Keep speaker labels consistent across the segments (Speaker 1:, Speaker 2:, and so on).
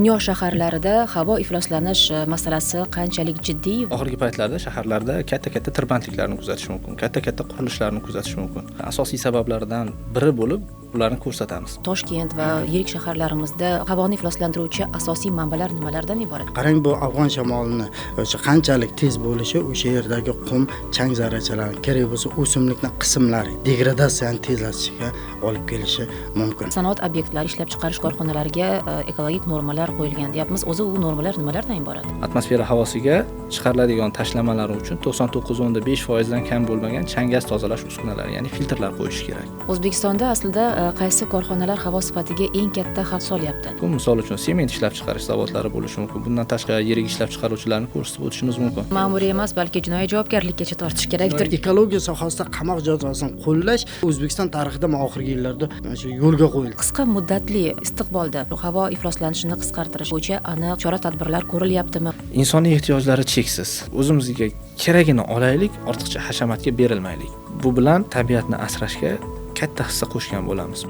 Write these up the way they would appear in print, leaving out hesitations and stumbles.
Speaker 1: Dunyo shaharlarida havo ifloslanish masalasi qanchalik jiddiy?
Speaker 2: Oxirgi paytlarda shaharlarda katta tirbandliklarni kuzatish mumkin, katta qurilishlarni kuzatish mumkin. Asosiy sabablaridan biri bo'lib ularni ko'rsatamiz.
Speaker 1: Toshkent va yirik shaharlarimizda havoni ifloslantiruvchi asosiy manbalar nimalardan iborat?
Speaker 3: Qarang, bu afg'on shamolini o'sha qanchalik tez bo'lishi, o'sha yerdagi qum, chang zarrachalari, kerak bo'lsa o'simlikning qismlari degradatsiyani tezlatishiga olib kelishi mumkin.
Speaker 1: Sanoat obyektlari ishlab chiqarish korxonalariga ekologik normalar qo'yilgan deyapmiz. O'zi u normalar nimalardan iborat?
Speaker 2: Atmosfera havosiga chiqariladigan tashlamalar uchun 99.5% dan kam bo'lmagan chang gaz tozalash uskunalari, ya'ni filtrlar qo'yish kerak.
Speaker 1: O'zbekistonda aslida qaysi korxonalar havo sifatiga eng katta xavf solyapti?
Speaker 2: Bu misol uchun sement ishlab chiqarish zavodlari bo'lishi mumkin. Bundan tashqari yirik ishlab chiqaruvchilarni ko'rsatib o'tishimiz mumkin.
Speaker 1: Ma'muriy emas, balki jinoiy javobgarlikkacha tortish kerakdir.
Speaker 3: Ekologiya sohasida qamoq jazosini qo'llash O'zbekiston tarixida oxirgi yillarda shu yo'lga qo'yildi.
Speaker 1: Qisqa muddatli istiqbolda havo ifloslanishini qisqartirish bo'yicha aniq chora-tadbirlar ko'rilyaptimi?
Speaker 2: Insoniy ehtiyojlari cheksiz. O'zimizga keragini olaylik, ortiqcha hashamatga berilmaylik. Bu bilan tabiatni asrashga katta hissa qo'shgan bo'lamiz.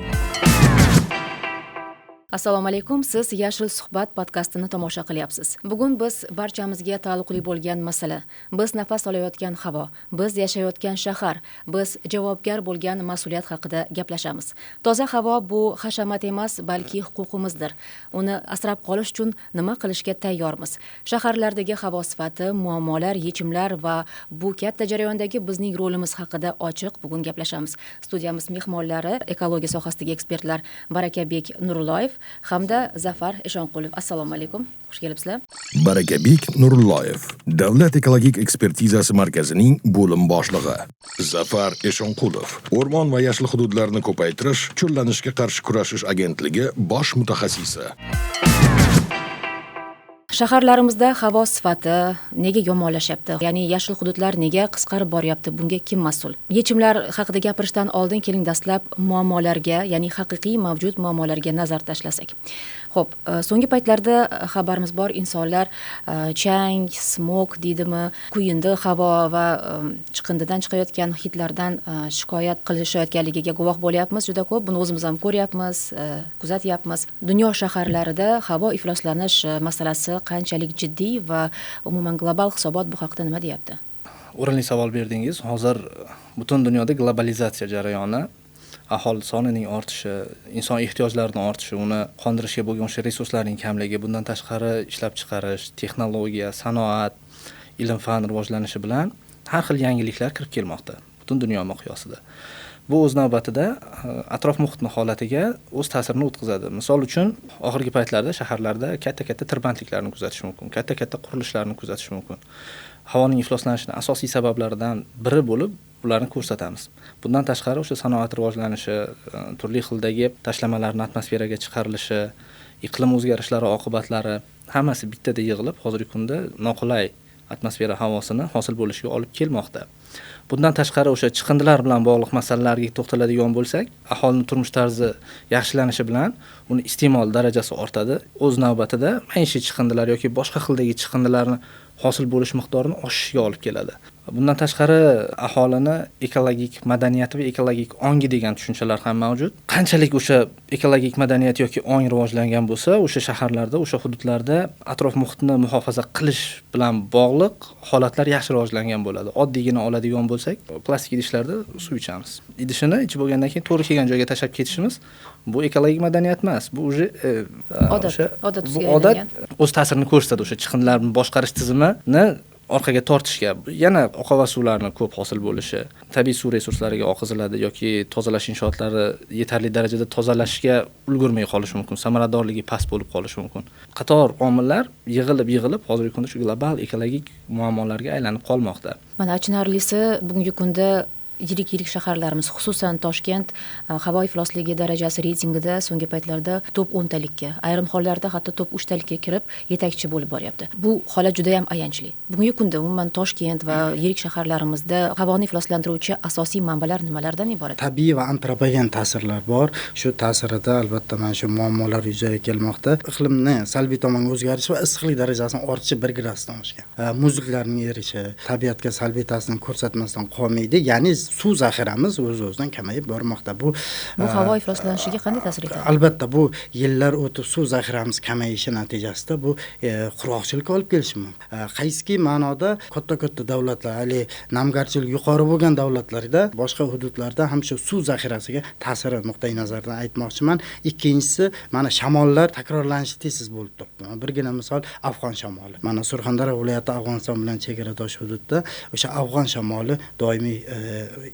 Speaker 1: Assalomu alaykum, siz Yashil suhbat podkastini tomosha qilyapsiz. Bugun biz barchamizga taalluqli bo'lgan masala, biz nafas olayotgan havo, biz yashayotgan shahar, biz javobgar bo'lgan mas'uliyat haqida gaplashamiz. Toza havo bu hashamat emas, balki huquqimizdir. Uni asrab qolish uchun nima qilishga tayyormiz? Shaharlardagi havo sifati, muammolar, yechimlar va bu katta jarayondagi bizning rolimiz haqida ochiq bugun gaplashamiz. Studiyamiz mehmonlari ekologiya sohasidagi ekspertlar Barakabek Nurulloyev hamda Zafar Eshonqulov. Assalomu alaykum. Xush kelibsizlar.
Speaker 4: Barakabek Nurulloyev, Davlat ekologik ekspertizasi markazining bo'lim boshlig'i. Zafar Eshonqulov, O'rmon va yashil hududlarni ko'paytirish, cho'llanishga qarshi kurashish agentligi bosh mutaxassisi.
Speaker 1: Shaharlarimizda havo sifati nega yomonlashyapti? Ya'ni yashil hududlar nega qisqarib boryapti? Bunga kim mas'ul? Yechimlar haqida gapirishdan oldin keling dastlab muammolarga, ya'ni haqiqiy mavjud muammolarga nazar tashlasak. Xo'p, so'nggi paytlarda xabarimiz bor, insonlar chang, smog deydimi, kuyindi havo va chiqindidan chiqayotgan hidlardan shikoyat qilishayotganligiga guvoh bo'lyapmiz. Juda ko'p, buni o'zimiz ham ko'ryapmiz, kuzatyapmiz. Dunyo shaharlarida havo ifloslanish masalasi qanchalik jiddiy va umuman global hisobot bu haqda nima deyapti?
Speaker 2: O'rinli savol berdingiz. Hozir butun dunyoda globalizatsiya jarayoni, aholi sonining ortishi, inson ehtiyojlarining ortishi, uni qondirishga bo'lgan o'sha resurslarning kamligi, bundan tashqari ishlab chiqarish, texnologiya, sanoat, ilm-fan rivojlanishi bilan har xil yangiliklar kirib kelmoqda butun dunyo miqyosida. Bu o'z navbatida atrof muhitning holatiga o'z ta'sirini o'tkazadi. Misol uchun, oxirgi paytlarda shaharlarda katta tirbandliklarni kuzatish mumkin, katta qurilishlarni kuzatish mumkin. Havoning ifloslanishini asosiy sabablaridan biri bo'lib ularni ko'rsatamiz. Bundan tashqari o'sha sanoat rivojlanishi, turli xildagi tashlamalarning atmosferaga chiqarilishi, iqlim o'zgarishlari oqibatlari hammasi bittada yig'ilib hozirgi kunda noqulay atmosfera havosini hosil bo'lishiga olib kelmoqda. Bundan tashqari o'sha chiqindilar bilan bog'liq masalalarga to'xtaladigan bo'lsak, aholining turmush tarzi yaxshilanishi bilan uni iste'mol darajasi ortadi. O'z navbatida maishiy chiqindilar yoki boshqa xildagi chiqindilarni hosil bo'lish miqdorini oshishiga olib keladi. Bundan tashqari aholini ekologik madaniyati va ekologik ongi degan tushunchalar ham mavjud. Qanchalik o'sha ekologik madaniyat yoki ong rivojlangan bo'lsa, o'sha shaharlarda, o'sha hududlarda atrof muhitni muhofaza qilish bilan bog'liq holatlar yaxshi rivojlangan bo'ladi. Oddiygina oladigan bo'lsak, plastik idishlarda suv ichamiz. Idishini ichib bo'lgandan keyin to'g'ri kelgan joyga tashlab ketishimiz bu ekologik madaniyat emas. Bu odat o'z ta'sirini ko'rsatadi o'sha chiqindilarni boshqarish tizimini orqaga tortishga, yana oqova suvlarni ko'p hosil bo'lishi, tabiiy suv resurslariga oqiziladi yoki tozalash inshootlari yetarli darajada tozalashga ulgurmay qolishi mumkin, samaradorligi past bo'lib qolishi mumkin. Qator omillar yig'ilib hozirgi kunda shu global ekologik muammolarga aylanib qolmoqda.
Speaker 1: Mana achinarlisi, bugungi kunda yirik shaharlarimiz, xususan Toshkent havo iflosligi darajasi reytingida so'nggi paytlarda top 10 talikka, ayrim hollarda hatto top 3 talikka kirib yetakchi bo'lib boryapti. Bu holat juda ham ayanchli. Bugungi kunda umuman Toshkent va yirik shaharlarimizda havoni ifloslantiruvchi asosiy manbalar nimalardan iborat?
Speaker 3: Tabiiy va antropogen ta'sirlar bor. Shu ta'sirida albatta mana shu muammolar yuzaga kelmoqda. Iqlimni salbiy tomonga o'zgarishi va issiqlik darajasining ortishi 1 gradusdan oshgan. Muzliklarning erishi tabiatga salbiy ta'sirini ko'rsatmasdan qolmaydi. Ya'ni suv zaxiramiz o'z-o'zidan kamayib bormoqda. Bu
Speaker 1: havo ifloslanishiga qanday ta'sir etadi?
Speaker 3: Albatta bu yillar o'tib suv zaxiramiz kamayishi natijasida bu qurg'oqchilikka olib kelishi mumkin. Qaysiki ma'noda katta davlatlar, hali namgarchilik yuqori bo'lgan davlatlarda, boshqa hududlarda ham shu suv zaxirasiga ta'siri nuqtai nazaridan aytmoqchiman. Ikkinchisi, mana shamollar takrorlanishi tez bo'lib turibdi. Birgina misol Afg'on shamoli. Mana Surxondaryo viloyati Afg'oniston bilan chegaradosh hududda o'sha Afg'on shamoli doimiy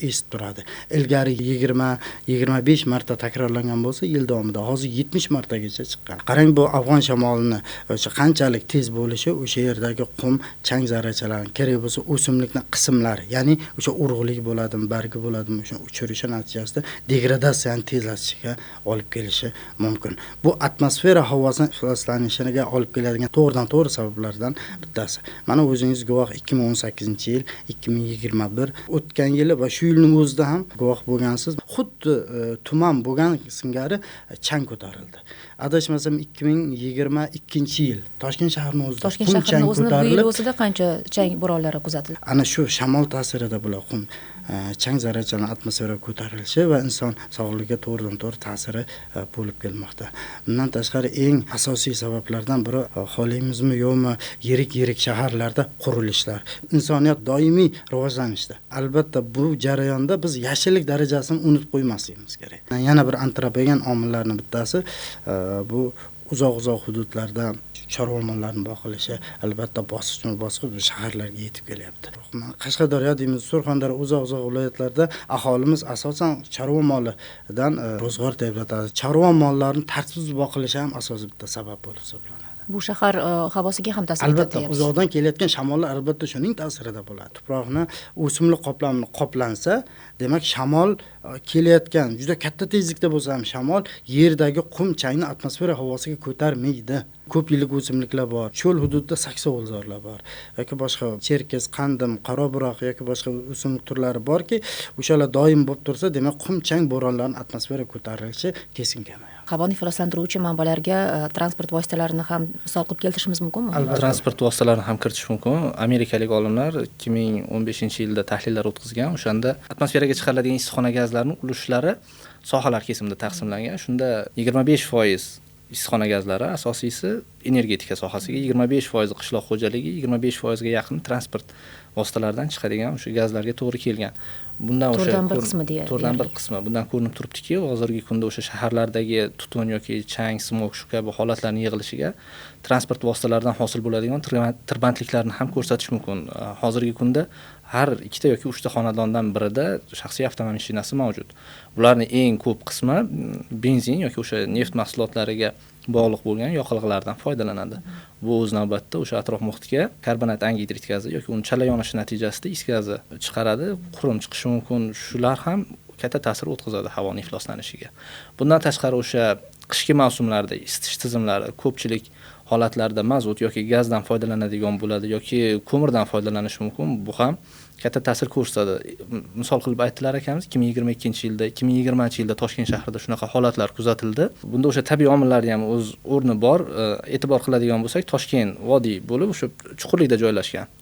Speaker 3: esib turadi. Ilgari 20-25 marta takrorlangan bo'lsa, yil davomida hozir 70 martagacha chiqqan. Qarang, bu Afg'on shamolini o'sha qanchalik tez bo'lishi, o'sha yerdagi qum, chang zarrachalari, kerak bo'lsa o'simlikning qismlari, ya'ni o'sha urug'lik bo'ladimi, bargi bo'ladimi, o'sha uchirishi natijasida degradatsiyani tezlatishiga olib kelishi mumkin. Bu atmosfera havosining ifloslanishiga olib keladigan to'g'ridan-to'g'ri sabablardan bittasi. Mana o'zingiz guvoh 2018-yil, 2021 o'tgan yili va shu yilning o'zida ham guvoh bo'lgansiz. Xuddi tuman bo'lgan singari chang ko'tarildi. Adashmasam 2022-yil Toshkent shahrining o'zida
Speaker 1: Toshkent shahrining o'zida bu yil o'zida qancha chang bo'ronlari kuzatildi?
Speaker 3: Ana shu shamol ta'sirida bular qum chang zarrachalarini atmosferaga ko'tarilishi va inson sog'lig'iga to'g'ridan-to'g'ri ta'siri bo'lib kelmoqda. Bundan tashqari eng asosiy sabablardan biri xohlaymizmi yo'qmi, yirik shaharlarda qurilishlar. Insoniyat doimiy rivojlanishda. Albatta bu jarayonda biz yashillik darajasini unutib qo'ymasligimiz kerak. Yana bir antropogen omillarning bittasi bu uzoq hududlarda chorva mollarning boqilishi albatta bosqichma-bosqich shaharlarga yetib kelyapti. Qashqadaryo deymiz, Surxondaryo uzoq viloyatlarda aholimiz asosan chorva molidan ro'zg'or tebratadi. Chorva mollarining tartibsiz boqilishi ham asosiy bitta sabab bo'lib hisoblanadi.
Speaker 1: Bu shahar havosiga ham ta'sir etadi.
Speaker 3: Albatta, uzoqdan kelayotgan shamollar albatta shuning ta'sirida bo'ladi. Tuproqni o'simlik qoplamini qoplansa, demak shamol kelayotgan juda katta tezlikda bo'lsa ham shamol yerdagi qum changni atmosfera havosiga ko'tarmaydi. Ko'p yillik o'simliklar bor, cho'l hududida saksovulzorlar bor yoki boshqa cherkis, qandim, qoraburoq yoki boshqa o'simlik turlari borki, o'shalar doim bo'lib tursa, demak qum chang bo'ronlarining atmosferaga ko'tarilishi keskin kamayadi.
Speaker 1: Havoni ifloslantiruvchi manbalarga transport vositalarini ham misol qilib keltirishimiz mumkinmi?
Speaker 2: Albatta, transport vositalarini ham kiritish mumkin. Amerikalik olimlar 2015-yilda tahlillar o'tkazgan. O'shanda atmosferaga chiqariladigan issiqxona gazlarining ulushlari sohalar kesimida taqsimlangan. Shunda 25% issiqxona gazlari, asosiysi energetika sohasiga, 25% qishloq xo'jaligi, 25% ga yaqin transport vositalaridan chiqadigan o'sha gazlarga to'g'ri kelgan. Bundan o'sha to'rtdan bir qismi bundan ko'rinib turibdiki, hozirgi kunda o'sha shaharlardagi tutun yoki chang, smog shu kabi holatlarning yig'ilishiga transport vositalaridan hosil bo'ladigan tirbandliklarni ham ko'rsatish mumkin. Hozirgi kunda har ikkita yoki uchta xonadondan birida shaxsiy avtomashinasi mavjud. Bularning eng ko'p qismi benzin yoki o'sha neft mahsulotlariga bog'liq bo'lgan yoqilg'ilardan foydalanadi. Bu o'z navbatida o'sha atrof muhitga karbonat angidrid gazi yoki uni chala yonishi natijasida is gazi chiqaradi, qurum chiqishi mumkin. Shular ham katta ta'sir o'tkazadi havoning ifloslanishiga. Bundan tashqari o'sha qishki mavsumlarda isitish tizimlari ko'pchilik holatlarda mazut yoki gazdan foydalanadigan bo'ladi yoki ko'mirdan foydalanish mumkin. Bu ham katta ta'sir ko'rsatadi. Misol qilib aytdilar akamiz, 2022-yilda, 2020-yilda Toshkent shahrida shunaqa holatlar kuzatildi. Bunda o'sha tabiiy omillarning ham o'z o'rni bor. E'tibor qiladigan bo'lsak, Toshkent vodiy bo'lib o'sha chuqurlikda joylashgan.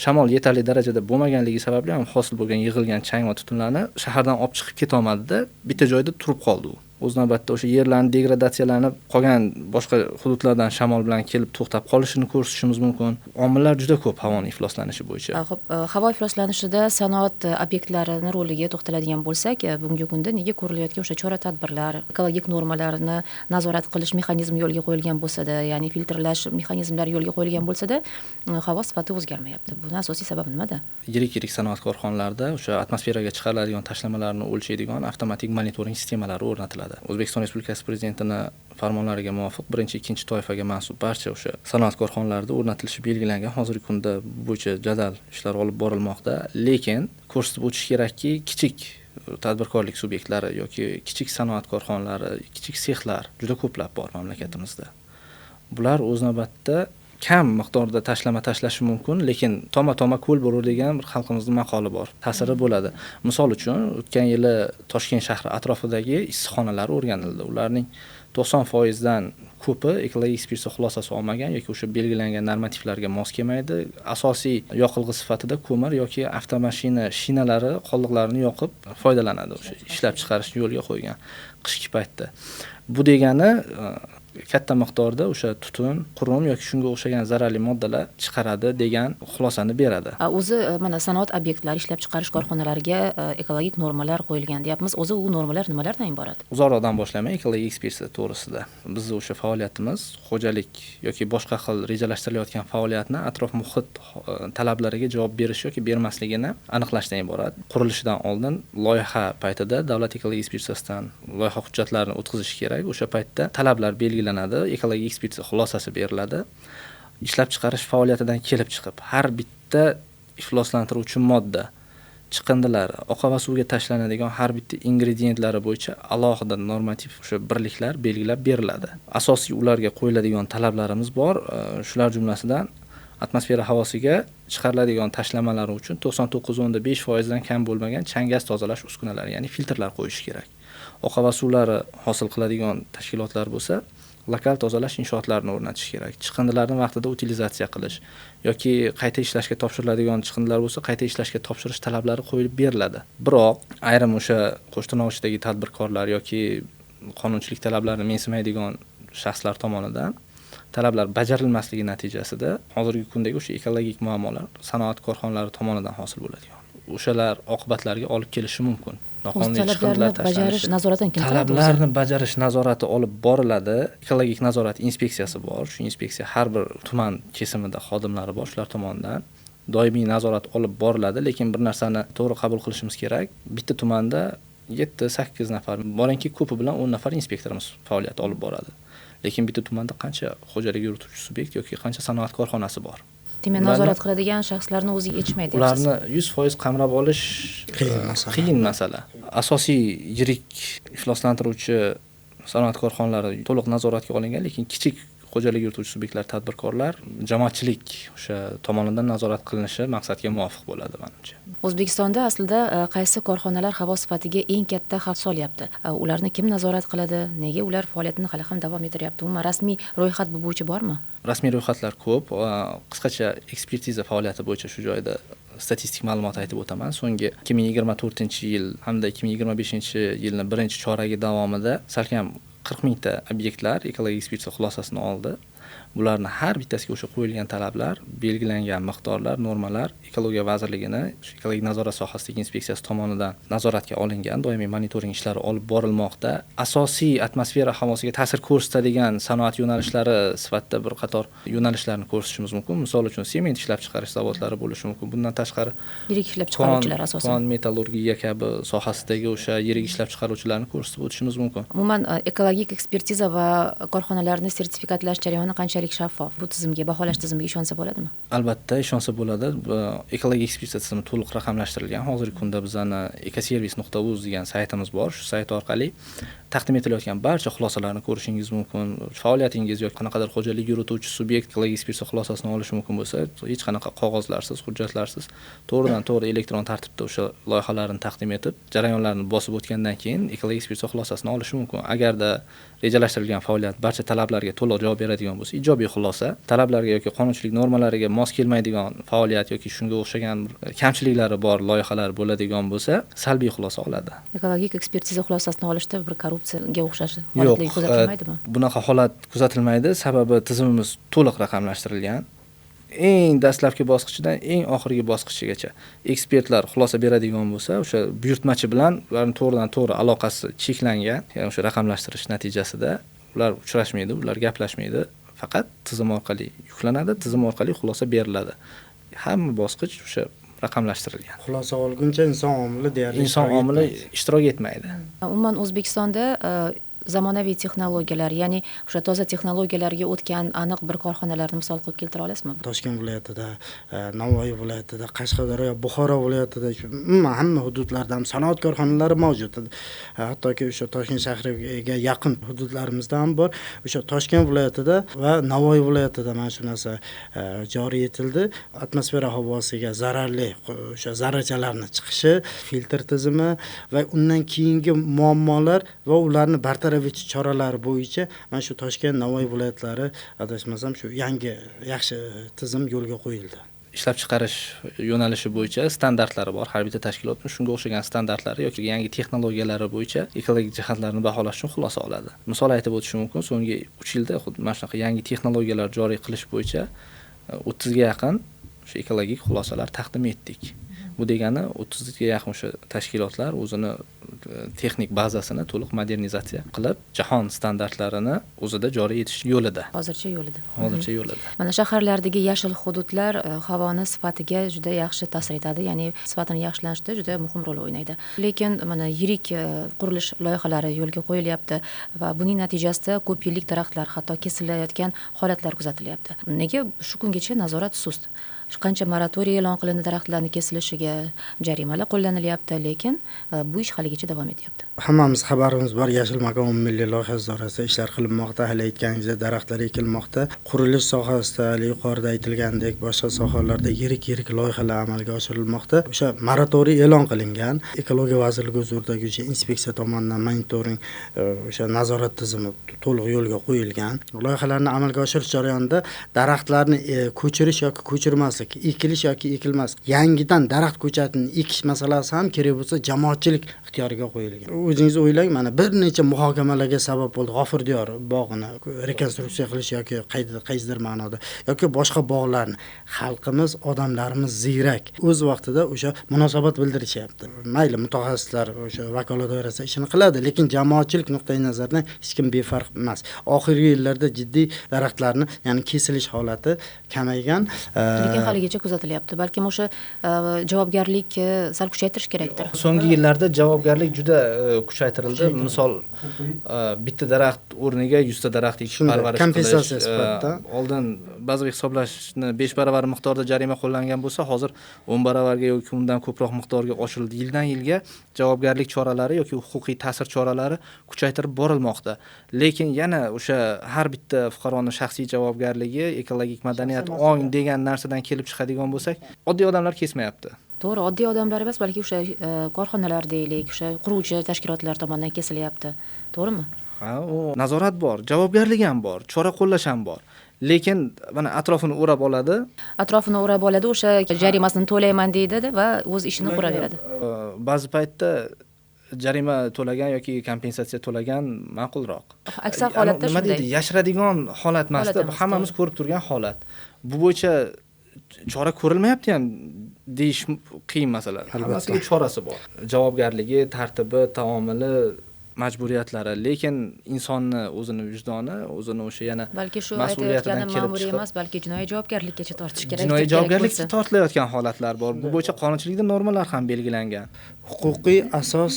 Speaker 2: Shamol yetarli darajada bo'lmaganligi sababli ham hosil bo'lgan yig'ilgan chang va tutunlarni shahardan olib chiqib keta olmadi-da, bitta joyda turib qoldi u. O'z navbatida o'sha yerlarning degradatsiyalanib qolgan boshqa hududlardan shamol bilan kelib to'xtab qolishini ko'rsatishimiz mumkin. Omillar juda ko'p havoning ifloslanishi bo'yicha.
Speaker 1: Xo'p, havo ifloslanishida sanoat obyektlarini roliga to'xtaladigan bo'lsak, bugungi kunda nega ko'rilayotgan o'sha chora-tadbirlar, ekologik normalarni nazorat qilish mexanizmi yo'lga qo'yilgan bo'lsa-da, ya'ni filtrlash mexanizmlari yo'lga qo'yilgan bo'lsa-da, havo sifati o'zgarmayapti. Buning asosiy sababi nimada?
Speaker 2: Yirik sanoat korxonalarida o'sha atmosferaga chiqariladigan tashlamalarni o'lchaydigan avtomatik monitoring sistemalari o'rnatiladi. O'zbekiston Respublikasi Prezidentining farmonlariga muvofiq 1-2 toifaga mansub barcha o'sha sanoat korxonalarida o'rnatilishi belgilangan. Hozirgi kunda bo'yicha jadal ishlar olib borilmoqda, lekin ko'rsatib o'tish kerakki, kichik tadbirkorlik subyektlari yoki kichik sanoat korxonalari, kichik sexlar juda ko'plab bor mamlakatimizda. Bular o'z navbatida kam miqdorda tashlashi mumkin, lekin toma ko'l bo'lur degan bir xalqimizning maqoli bor. Ta'siri bo'ladi. Misol uchun, o'tgan yili Toshkent shahri atrofidagi issiqxonalar o'rganildi. Ularning 90% dan ko'pi ekologik ekspertiza xulosasi olmagan yoki o'sha belgilangan normativlarga mos kelmaydi. Asosiy yoqilg'i sifatida ko'mir yoki avtomashina shinalari qoldiqlarini yoqib foydalanadi, o'sha ishlab chiqarishni yo'lga qo'ygan qishki paytda. Bu degani katta miqdorda o'sha tutun, qurum yoki shunga o'xshagan zararli moddalar chiqaradi degan xulosani beradi.
Speaker 1: O'zi mana sanoat obyektlari ishlab chiqarish korxonalariga ekologik normalar qo'yilgan deyapmiz. O'zi u normalar nimalardan iborat?
Speaker 2: Uzoqroqdan boshlayman ekologik ekspertiza to'g'risida. Biz o'sha faoliyatimiz xo'jalik yoki boshqa xil rejalashtirilayotgan faoliyatni atrof muhit talablariga javob berish yoki bermasligini aniqlashdan iborat. Qurilishidan oldin loyiha paytida davlat ekologik ekspertizasidan loyiha hujjatlarini o'tkazish kerak. O'sha paytda talablar belgilanadi, ekologik ekspertiza xulosasi beriladi. Ishlab chiqarish faoliyatidan kelib chiqib, har bitta ifloslantiruvchi modda, chiqindilari, oqava suvga tashlanadigan har bitta ingredientlari bo'yicha alohida normativ o'sha birliklar belgilab beriladi. Asosiy ularga qo'yiladigan talablarimiz bor. Shular jumlasidan atmosfera havosiga chiqariladigan tashlamalar uchun 99.5% dan kam bo'lmagan chang gaz tozalash uskunalari, ya'ni filtrlar qo'yish kerak. Oqava suvlari hosil qiladigan tashkilotlar bo'lsa, lokal tozalash inshootlarini o'rnatish kerak. Chiqindilarni vaqtida utilizatsiya qilish yoki qayta ishlashga topshiriladigan chiqindilar bo'lsa, qayta ishlashga topshirish talablari qo'yib beriladi. Biroq ayrim o'sha Qo'shtirnoqdagi tadbirkorlar yoki qonunchilik talablarini mensimaydigan shaxslar tomonidan talablar bajarilmasligi natijasida hozirgi kundagi o'sha ekologik muammolar sanoat korxonalari tomonidan hosil bo'ladi. O'shalar oqibatlarga olib kelishi mumkin. Noqonuniy chiqindilar
Speaker 1: bajarish nazoratidan kim qiladi?
Speaker 2: Talablarni bajarish nazorati olib boriladi. Ekologik nazorat inspeksiyasi bor. Shu inspeksiya har bir tuman kesimida xodimlari bor, shular tomonidan doimiy nazorat olib boriladi, lekin bir narsani to'g'ri qabul qilishimiz kerak. Bitta tumanda 7-8 nafar, boringki ko'pi bilan 10 nafar inspektorimiz faoliyat olib boradi. Lekin bitta tumanda qancha xo'jalik yurituvchi subyekt yoki qancha sanoat korxonasi bor?
Speaker 1: Demak, nazorat qiladigan shaxslarni o'ziga yetishmaydi.
Speaker 2: Ularni 100% qamrab olish qiyin masala. Asosiy yirik ifloslantiruvchi sanoat korxonalari to'liq nazoratga olingan, lekin kichik xo'jalik yurituvchi subyektlar, tadbirkorlar jamoatchilik o'sha tomonidan nazorat qilinishi maqsadga muvofiq bo'ladi menimcha.
Speaker 1: O'zbekistonda aslida qaysi korxonalar havo sifatiga eng katta xavf solyapti? Ularni kim nazorat qiladi? Nega ular faoliyatini hali ham davom ettiryapti? Umuman rasmiy ro'yxat bu bo'yicha bormi?
Speaker 2: Rasmiy ro'yxatlar ko'p. Qisqacha ekspertiza faoliyati bo'yicha shu joyda statistik ma'lumot aytib o'taman. So'nggi 2024-yil hamda 2025-yilning birinchi choragi davomida salkam 40 mingta obyektlar ekologik ekspertiza xulosasini oldi. Bularning har bittasiga o'sha qo'yilgan talablar, belgilangan miqdorlar, normalar Ekologiya vazirligini, ekologik nazorat sohasidagi inspeksiyasi tomonidan nazoratga olingan, doimiy monitoring ishlari olib borilmoqda. Asosiy atmosfera havosiga ta'sir ko'rsatadigan sanoat yo'nalishlari sifatida bir qator yo'nalishlarni ko'rsatishimiz mumkin. Misol uchun sement ishlab chiqarish zavodlari bo'lishi mumkin. Bundan tashqari
Speaker 1: yirik ishlab chiqaruvchilar asosan
Speaker 2: kon metallurgiya kabi sohasidagi o'sha yirik ishlab chiqaruvchilarni ko'rsatib o'tishimiz mumkin.
Speaker 1: Umuman ekologik ekspertiza va korxonalarni sertifikatlash jarayoni qanchalik shaffof? Bu tizimga, baholash tizimiga ishonsa bo'ladimi?
Speaker 2: Albatta, ishonsa bo'ladi. Ekologik ekspertiza tizimi to'liq raqamlashtirilgan. Hozirgi kunda bizning ecoservice.uz degan saytimiz bor. Shu sayt orqali taqdim etilayotgan barcha xulosalarni ko'rishingiz mumkin. Faoliyatingiz yoki qanaqadir xo'jalik yurituvchi subyekt ekologik ekspertiza xulosasini olishi mumkin bo'lsa, hech qanaqa qog'ozlarsiz, hujjatlarsiz to'g'ridan-to'g'ri elektron tartibda o'sha loyihalarni taqdim etib, jarayonlarni bosib o'tgandan keyin ekologik ekspertiza xulosasini olishi mumkin. Agarda rejalashtirilgan faoliyat barcha talablarga to'liq javob beradigan bo'lsa, ijobiy xulosa, talablarga yoki qonunchilik normalariga mos kelmaydigan faoliyat yoki shunga o'xshagan kamchiliklari bor loyihalar bo'ladigan bo'lsa, salbiy xulosa oladi.
Speaker 1: Ekologik ekspertiza xulosasini olishda bir korrupsiyaga o'xshash holatlar kuzatilmaydimi?
Speaker 2: Bunaqa holat kuzatilmaydi, sababi tizimimiz to'liq raqamlashtirilgan. Eng dastlabki bosqichidan eng oxirgi bosqichigacha ekspertlar xulosa beradigan bo'lsa, o'sha buyurtmachi bilan ularning to'g'ridan-to'g'ri aloqasi cheklangan, ya'ni o'sha raqamlashtirish natijasida ular uchrashmaydi, ular gaplashmaydi, faqat tizim orqali yuklanadi, tizim orqali xulosa beriladi. Hamma bosqich o'sha raqamlashtirilgan.
Speaker 3: Xulosa olguncha inson omili deyarli
Speaker 2: inson omili ishtirok etmaydi.
Speaker 1: Umuman O'zbekistonda zamonaviy texnologiyalar, ya'ni o'sha toza texnologiyalarga o'tgan aniq bir korxonalarni misol qilib keltira olasizmi?
Speaker 3: Toshkent viloyatida, Navoiy viloyatida, Qashqadaryo, Buxoro viloyatida hamma hududlarda ham sanoat korxonalari mavjud. Hattoki o'sha Toshkent shahriga yaqin hududlarimizda ham bor. O'sha Toshkent viloyatida va Navoiy viloyatida mana shu narsa joriy etildi. Atmosfera havosiga zararli o'sha zarrachalarning chiqishi, filtr tizimi va undan keyingi muammolar va ularni bartaraf Nazarevich choralari bo'yicha mana shu Toshkent, Navoiy viloyatlari adashmasam shu yangi yaxshi tizim yo'lga qo'yildi.
Speaker 2: Ishlab chiqarish yo'nalishi bo'yicha standartlari bor. Har bitta tashkilotning shunga o'xshagan standartlari yoki yangi texnologiyalari bo'yicha ekologik jihatlarni baholash uchun xulosa oladi. Misol aytib o'tishim mumkin, so'nggi 3 yilda xuddi mana shunaqa yangi texnologiyalar joriy qilish bo'yicha 30 ga yaqin shu ekologik xulosalar taqdim etdik. Bu degani 30 ga yaqin o'sha tashkilotlar o'zini texnik bazasini to'liq modernizatsiya qilib, jahon standartlarini o'zida joriy etish yo'lida.
Speaker 1: Hozircha yo'lida.
Speaker 2: Hozircha yo'lida.
Speaker 1: Mana shaharlardagi yashil hududlar havoni sifatiga juda yaxshi ta'sir etadi, ya'ni sifatini yaxshilanishda juda muhim rol o'ynaydi. Lekin mana yirik qurilish loyihalari yo'lga qo'yilyapti va buning natijasida ko'p yillik daraxtlar hatto kesilayotgan holatlar kuzatilyapti. Nega shu kungacha nazorat sust? Qancha moratoriy e'lon qilindi daraxtlarning kesilishiga, jarimalar qo'llanilyapti, lekin bu ish haligacha davom etyapti.
Speaker 3: Hammamiz xabarimiz bor, yashil makon milliy loyihasi doirasida ishlar qilinmoqda, hali aytganingizdek daraxtlar ekilmoqda. Qurilish sohasida hali yuqorida aytilgandek boshqa sohalarda yirik loyihalar amalga oshirilmoqda. O'sha moratoriy e'lon qilingan, Ekologiya vazirligi huzuridagi inspeksiya tomonidan monitoring, o'sha nazorat tizimi to'liq yo'lga qo'yilgan. Loyihalarni amalga oshirish jarayonida daraxtlarni ko'chirish yoki ko'chirmaslik, ekilish yoki ekilmas, yangidan daraxt ko'chatini ekish masalasi ham kerak bo'lsa jamoatchilik ixtiyoriga qo'yilgan. O'zingiz o'ylang, mana bir necha muhokamalarga sabab bo'ldi. G'ofur diyor bog'ini rekonstruksiya qilish yoki qaysidir ma'noda yoki boshqa bog'larni. Xalqimiz, odamlarimiz ziyrak. O'z vaqtida o'sha munosabat bildirishyapti. Mayli mutaxassislar o'sha vakolat doirasida ishini qiladi, lekin jamoatchilik nuqtai nazaridan hech kim befarq emas. Oxirgi yillarda jiddiy daraxtlarni, ya'ni kesilish holati kamaygan.
Speaker 1: Lekin haligacha kuzatilyapti. Balkim o'sha javobgarlik sal kuchaytirish kerakdir.
Speaker 2: So'nggi yillarda javobgarlik juda kuchaytirildi. Misol bitta daraxt o'rniga 100 ta daraxt ekish, parvarish
Speaker 3: kompensatsiya
Speaker 2: qilish.
Speaker 3: sifatida.
Speaker 2: Oldin bazaviy hisoblashni 5 baravar miqdorda jarima qo'llangan bo'lsa, hozir 10 baravarga yoki undan ko'proq miqdorga oshirildi. Yildan yilga javobgarlik choralari yoki huquqiy ta'sir choralari kuchaytirib borilmoqda. Lekin yana o'sha har bitta fuqaroning shaxsiy javobgarligi, ekologik madaniyat ong degan narsadan kelib chiqadigan bo'lsak, oddiy odamlar kesmayapti.
Speaker 1: To'g'ri, oddiy odamlar emas, balki o'sha korxonalar deylik, o'sha quruvchi tashkilotlar tomonidan kesilyapti. To'g'rimi?
Speaker 2: Ha, u nazorat bor, javobgarlik ham bor, chora qo'llash ham bor. Lekin mana atrofini o'rab oladi.
Speaker 1: Atrofini o'rab oladi, o'sha jarimasini to'layman deydi va o'z ishini quraveradi.
Speaker 2: Ba'zi paytda jarima to'lagan yoki kompensatsiya to'lagan ma'qulroq.
Speaker 1: Aksar holatda
Speaker 2: nima deydi, yashiradigan holat emasda, hammamiz ko'rib turgan holat. Bu bo'yicha chora ko'rilmayapti ham deyish qiyin masala. Hammasiga chorasi bor. Javobgarligi, tartibi, taomili, majburiyatlari, lekin insonni o'zini vijdoni, o'zini o'sha yana
Speaker 1: balki shu
Speaker 2: mas'uliyatidan
Speaker 1: aytayotganim
Speaker 2: kelib
Speaker 1: ma'muriy
Speaker 2: chiqib,
Speaker 1: emas, balki jinoiy javobgarlikkacha tortish kerak.
Speaker 2: jinoiy javobgarlikka tortilayotgan holatlar bor. Bu bo'yicha qonunchilikda normalar ham belgilangan.
Speaker 3: Huquqiy asos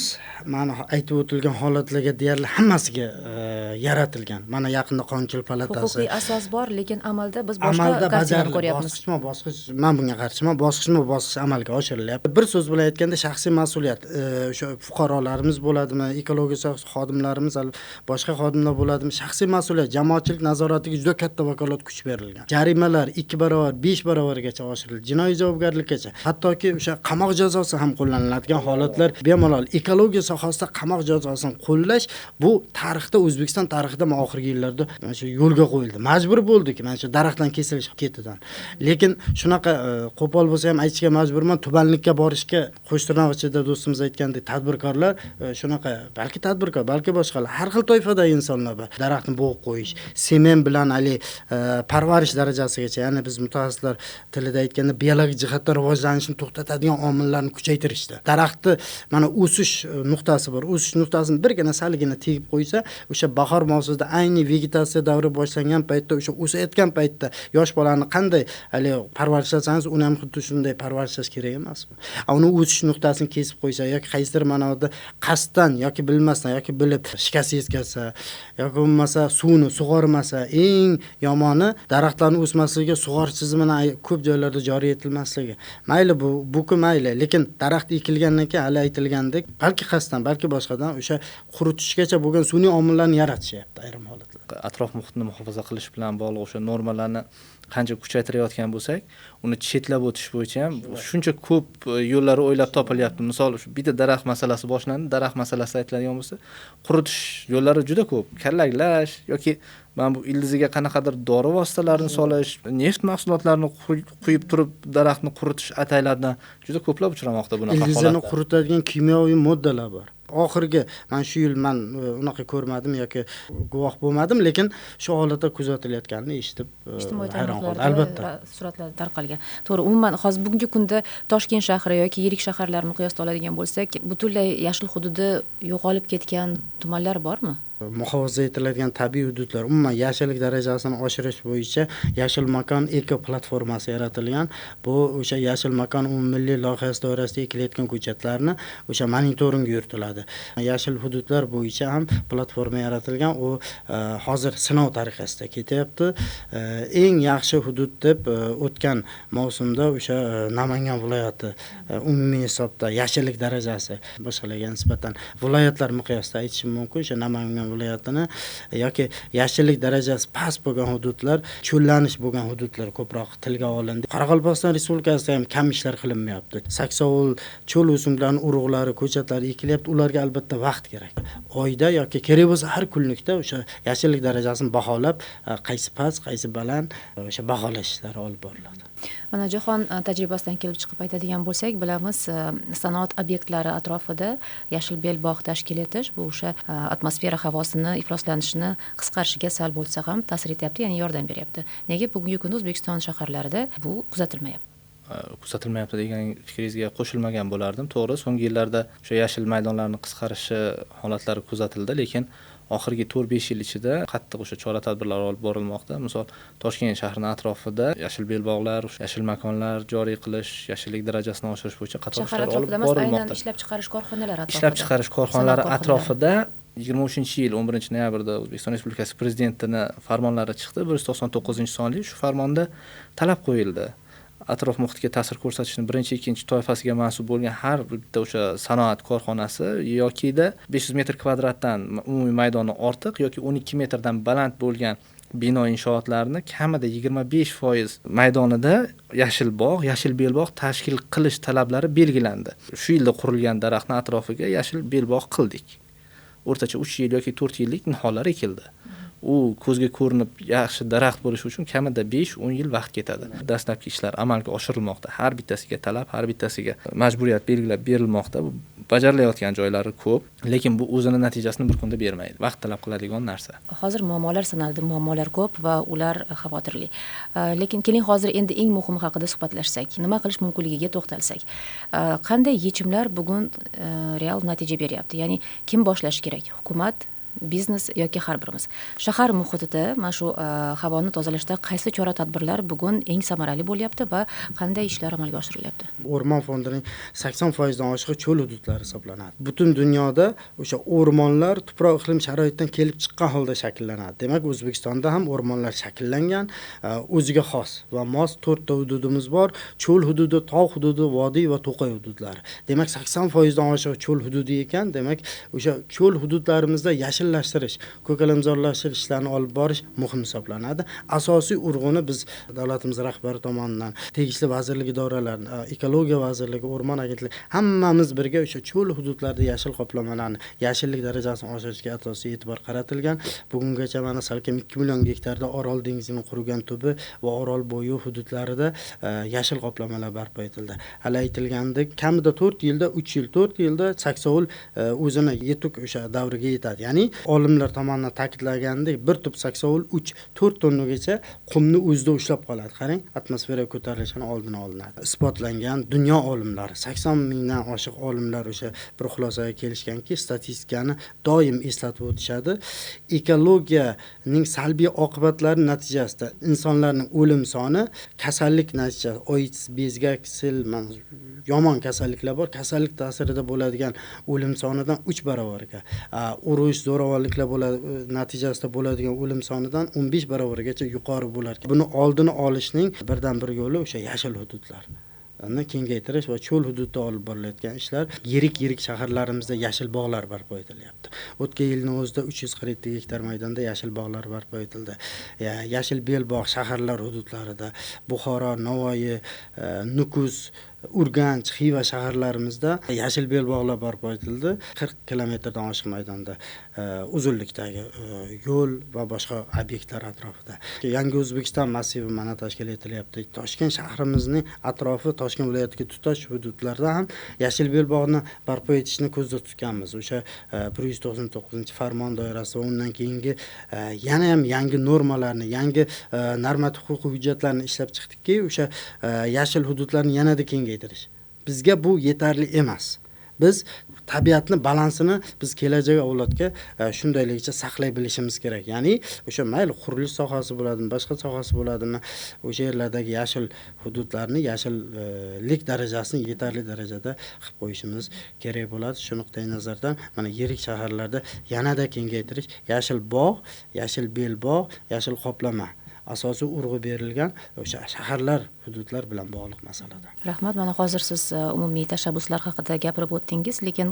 Speaker 3: mana aytib o'tilgan holatlarga deyarli hammasiga yaratilgan. Mana yaqinda Qonunchilik palatasi
Speaker 1: huquqiy asos bor, lekin amalda biz boshqa kartinani ko'ryapmiz.
Speaker 3: Bosqichma-bosqich, men bunga qarshiman, bosqichma-bosqich amalga oshirilyapti. Bir so'z bilan aytganda shaxsiy mas'uliyat, o'sha fuqarolarimiz bo'ladimi, ekologiya sohasi xodimlarimiz, boshqa xodimlar bo'ladimi, shaxsiy mas'uliyat, jamoatchilik nazoratiga juda katta vakolat kuch berilgan. Jarimalar 2 barobar, 5 barobargacha oshirildi. Jinoiy javobgarlikgacha, hattoki o'sha qamoq jazosi ham qo'llaniladigan holatlar bemalol. Ekologiya sohasida qamoq jazosini qo'llash bu tarixda, O'zbekiston tarixida oxirgi yillarda mana shu yo'lga qo'yildi. Majbur bo'ldik mana shu daraxtdan kesilish ketidan. Lekin shunaqa qo'pol bo'lsa ham aytishga majburman, tubanlikka borishga Qo'shtirnoq-ichida do'stimiz aytgandek, tadbirkorlar shunaqa, balki tadbirkor, balki boshqalar, har xil toifadagi insonlar bor. Daraxtni bo'g'ib qo'yish, semen bilan parvarish darajasigacha, ya'ni biz mutaxassislar tilida aytganda biologik jihatdan rivojlanishni to'xtatadigan omillarni kuchaytirishdi. Daraxtni mana o'sish nuqtasi bor. O'sish nuqtasini birgina saligina tegib qo'ysa, o'sha bahor mavsumida ayni vegetatsiya davri boshlangan paytda, o'sha o'sayotgan paytda yosh bolani qanday parvarishlasangiz, uni ham xuddi shunday parvarishlash kerak emasmi? Uni o'sish nuqtasini kesib qo'ysa yoki qaysidir ma'noda qasddan yoki bilmasdan yoki bilib shikast yetkazsa yoki bo'lmasa suvni sug'ormasa, eng yomoni daraxtlarning o'smasligiga sug'orish tizimini ko'p joylarda joriy etilmasligi. Mayli bu mayli, lekin daraxt ekilgandan keyin hali aytilgandek, balki qasddan, balki boshqadan o'sha quritishgacha bo'lgan sun'iy omillarni yaratishyapti ayrim holatlarda.
Speaker 2: Atrof muhitni muhofaza qilish bilan bog'liq o'sha normalarni qancha kuchaytirayotgan bo'lsak, uni chetlab o'tish bo'yicha ham shuncha ko'p yo'llari o'ylab topilyapti. Misol shu bitta daraxt masalasi boshlandi, daraxt masalasi aytiladigan bo'lsa, quritish yo'llari juda ko'p. Kallaklash yoki mana bu ildiziga qanaqadir dori vositalarini solish, neft mahsulotlarini quyib turib daraxtni quritish ataylaridan juda ko'plab uchramoqda bunaqa holatlar.
Speaker 3: Ildizini quritadigan kimyoviy moddalar bor. Oxirgi man shu yil unaqa ko'rmadim yoki guvoh bo'lmadim, lekin shu holatda kuzatilayotganini eshitib
Speaker 1: ijtimoiy
Speaker 3: hayron qoldim.
Speaker 1: tarmoqlarda
Speaker 3: Albatta.
Speaker 1: suratlar tarqalgan. To'g'ri, umuman hozir bugungi kunda Toshkent shahri yoki yirik shaharlarni qiyosga oladigan bo'lsak, butunlay yashil hududi yo'qolib ketgan tumanlar bormi?
Speaker 3: Muhofaza etiladigan tabiiy hududlar, umuman yashillik darajasini oshirish bo'yicha yashil makon eko platformasi yaratilgan. Bu o'sha yashil makon umummilliy loyihasi doirasida ekilayotgan ko'chatlarni o'sha monitoringi yuritiladi. Yashil hududlar bo'yicha ham platforma yaratilgan. U hozir sinov tariqasida ketyapti. Eng yaxshi hudud deb o'tgan mavsumda o'sha Namangan viloyati umumiy hisobda yashillik darajasi boshqalarga nisbatan viloyatlar miqyosida aytishim mumkin. O'sha Namangan viloyatini yoki yashillik darajasi past bo'lgan hududlar, cho'llanish bo'lgan hududlar ko'proq tilga olindi. Qoraqalpog'iston Respublikasida ham kam ishlar qilinmayapti. Saksovul, cho'l o'simliklarining urug'lari, ko'chatlari ekilyapti. Ularga albatta vaqt kerak. Oyda yoki kerak bo'lsa har kunlikda o'sha yashillik darajasini baholab, qaysi past, qaysi baland o'sha baholash ishlari olib boriladi.
Speaker 1: Mana jahon tajribasidan kelib chiqib aytadigan bo'lsak, bilamiz, sanoat obyektlari atrofida yashil belbog' tashkil etish bu o'sha atmosfera havosini ifloslanishini qisqarishiga sal bo'lsa ham ta'sir etyapti, ya'ni yordam beryapti. Nega bugungi kunda O'zbekiston shaharlarida bu kuzatilmayapti?
Speaker 2: Kuzatilmayapti degan fikringizga qo'shilmagan bo'lardim. To'g'ri, so'nggi yillarda o'sha yashil maydonlarning qisqarishi holatlari kuzatildi, lekin oxirgi 4-5 yil ichida qattiq o'sha chora-tadbirlar olib borilmoqda. Misol, Toshkent shahrining atrofida yashil belbog'lar, yashil makonlar joriy qilish, yashillik darajasini oshirish bo'yicha qator ishlar olib borilmoqda.
Speaker 1: Aynan ishlab chiqarish korxonalari atrofida.
Speaker 2: Ishlab chiqarish korxonalari atrofida 23-yil 11-noyabrda O'zbekiston Respublikasi Prezidentining farmonlari chiqdi. 199-sonli shu farmonda talab qo'yildi. Atrof muhitga ta'sir ko'rsatishni birinchi, ikkinchi toifasiga mansub bo'lgan har bitta o'sha sanoat korxonasi yokida 500 metr kvadratdan umumiy maydoni ortiq yoki 12 metrdan baland bo'lgan bino inshootlarini kamida 25% maydonida yashil bog', yashil belbog' tashkil qilish talablari belgilandi. Shu yilda qurilgan daraxtning atrofiga yashil belbog' qildik. O'rtacha 3 yil yoki 4 yillik niholar ekildi. U ko'zga ko'rinib yaxshi daraxt bo'lishi uchun kamida 5-10 yil vaqt ketadi. Dastlabki ishlar amalga oshirilmoqda. Har bittasiga talab, har bittasiga majburiyat belgilab berilmoqda. Bajarilayotgan joylari ko'p, lekin bu o'zini natijasini bir kunda bermaydi. Vaqt talab qiladigan narsa.
Speaker 1: Hozir muammolar sanaldi, muammolar ko'p va ular xavotirli. Lekin keling hozir endi eng muhimi haqida suhbatlashsak, nima qilish mumkinligiga to'xtalsak. Qanday yechimlar bugun real natija beryapti? Ya'ni kim boshlashi kerak? Hukumat, biznes yoki har birimiz. Shahar muhitida mana shu havoni tozalashda qaysi chora-tadbirlar bugun eng samarali bo'lyapti va qanday ishlar amalga oshirilyapti?
Speaker 3: O'rmon fondining 80% dan oshiq cho'l hududlari hisoblanadi. Butun dunyoda o'sha o'rmonlar tuproq iqlim sharoitidan kelib chiqqan holda shakllanadi. Demak, O'zbekistonda ham o'rmonlar shakllangan, o'ziga xos va mos 4 ta hududimiz bor. Cho'l hududi, tog' hududi, vodiy va to'qay hududlari. Demak, 80% dan oshiq cho'l hududi ekan. Demak, o'sha cho'l hududlarimizda yashillashtirish, ko'kalamzorlashtirish ishlarini olib borish muhim hisoblanadi. Asosiy urg'uni biz davlatimiz rahbari tomonidan tegishli vazirlik idoralari, ekologiya vazirligi, o'rmon agentligi hammamiz birga o'sha cho'l hududlarda yashil qoplamalarni, yashillik darajasini oshirishga asosiy e'tibor qaratilgan. Bugungacha mana salkam 2 million gektarda Orol dengizining qurigan tubi va Orol bo'yi hududlarida yashil qoplamalar barpo etildi. Hali aytilgandek, kamida 4 yilda, 3 yil, 4 yilda saksovul o'zini yetuk o'sha davriga yetadi. Ya'ni olimlar tomonidan ta'kidlagandek, bir tub saksovul 3-4 tonnagacha qumni o'zida ushlab qoladi. Qarang, atmosferaga ko'tarilishini oldini olinadi. Isbotlangan dunyo olimlari, 80 mingdan oshiq olimlar o'sha bir xulosaga kelishganki, statistikani doim eslatib o'tishadi. Ekologiyaning salbiy oqibatlari natijasida insonlarning o'lim soni, kasallik natijasida AIDS, bezgak, sil, yomon kasalliklar bor. Kasallik ta'sirida bo'ladigan o'lim sonidan 3 barobarga, urush, zo'ravonliklar natijasida bo'ladigan o'lim sonidan 15 barobargacha yuqori bo'lar. Buni oldini olishning birdan bir yo'li o'sha yashil hududlar. kengaytirish va cho'l hududda olib borilayotgan ishlar, yirik shaharlarimizda yashil bog'lar barpo etilyapti. O'tgan yilning o'zida 347 gektar maydonda yashil bog'lar barpo etildi. Yashil belbog' shaharlar hududlarida Buxoro, Navoiy, Nukus, Urganch, Xiva shaharlarimizda yashil belbog'lar barpo etildi. 40 kilometrdan oshiq maydonda uzunlikdagi yo'l va boshqa obyektlar atrofida. Yangi O'zbekiston massivi mana tashkil etilyapti. Toshkent shahrimizning atrofi, Toshkent viloyatiga tutash hududlarda ham yashil belbog'ni barpo etishni ko'zda tutganmiz. O'sha 199-farmon doirasida undan keyingi yana ham yangi normalarni, yangi normativ huquqiy hujjatlarni ishlab chiqdikki, o'sha yashil hududlarni yanada kengaytirish. Bizga bu yetarli emas. Biz tabiatni balansini biz kelajak avlodga shundayligicha saqlay bilishimiz kerak. Ya'ni o'sha mayli qurilish sohasi bo'ladimi, boshqa sohasi bo'ladimi, o'sha yerlardagi yashil hududlarni, yashillik darajasini yetarli darajada qilib qo'yishimiz kerak bo'ladi. Shu nuqtai nazardan mana yirik shaharlarda yanada kengaytirish, yashil bog', yashil belbog', yashil qoplama asosiy urg'u berilgan o'sha shaharlar, hududlar bilan bog'liq masalada.
Speaker 1: Rahmat. Mana hozir siz umumiy tashabbuslar haqida gapirib o'tdingiz, lekin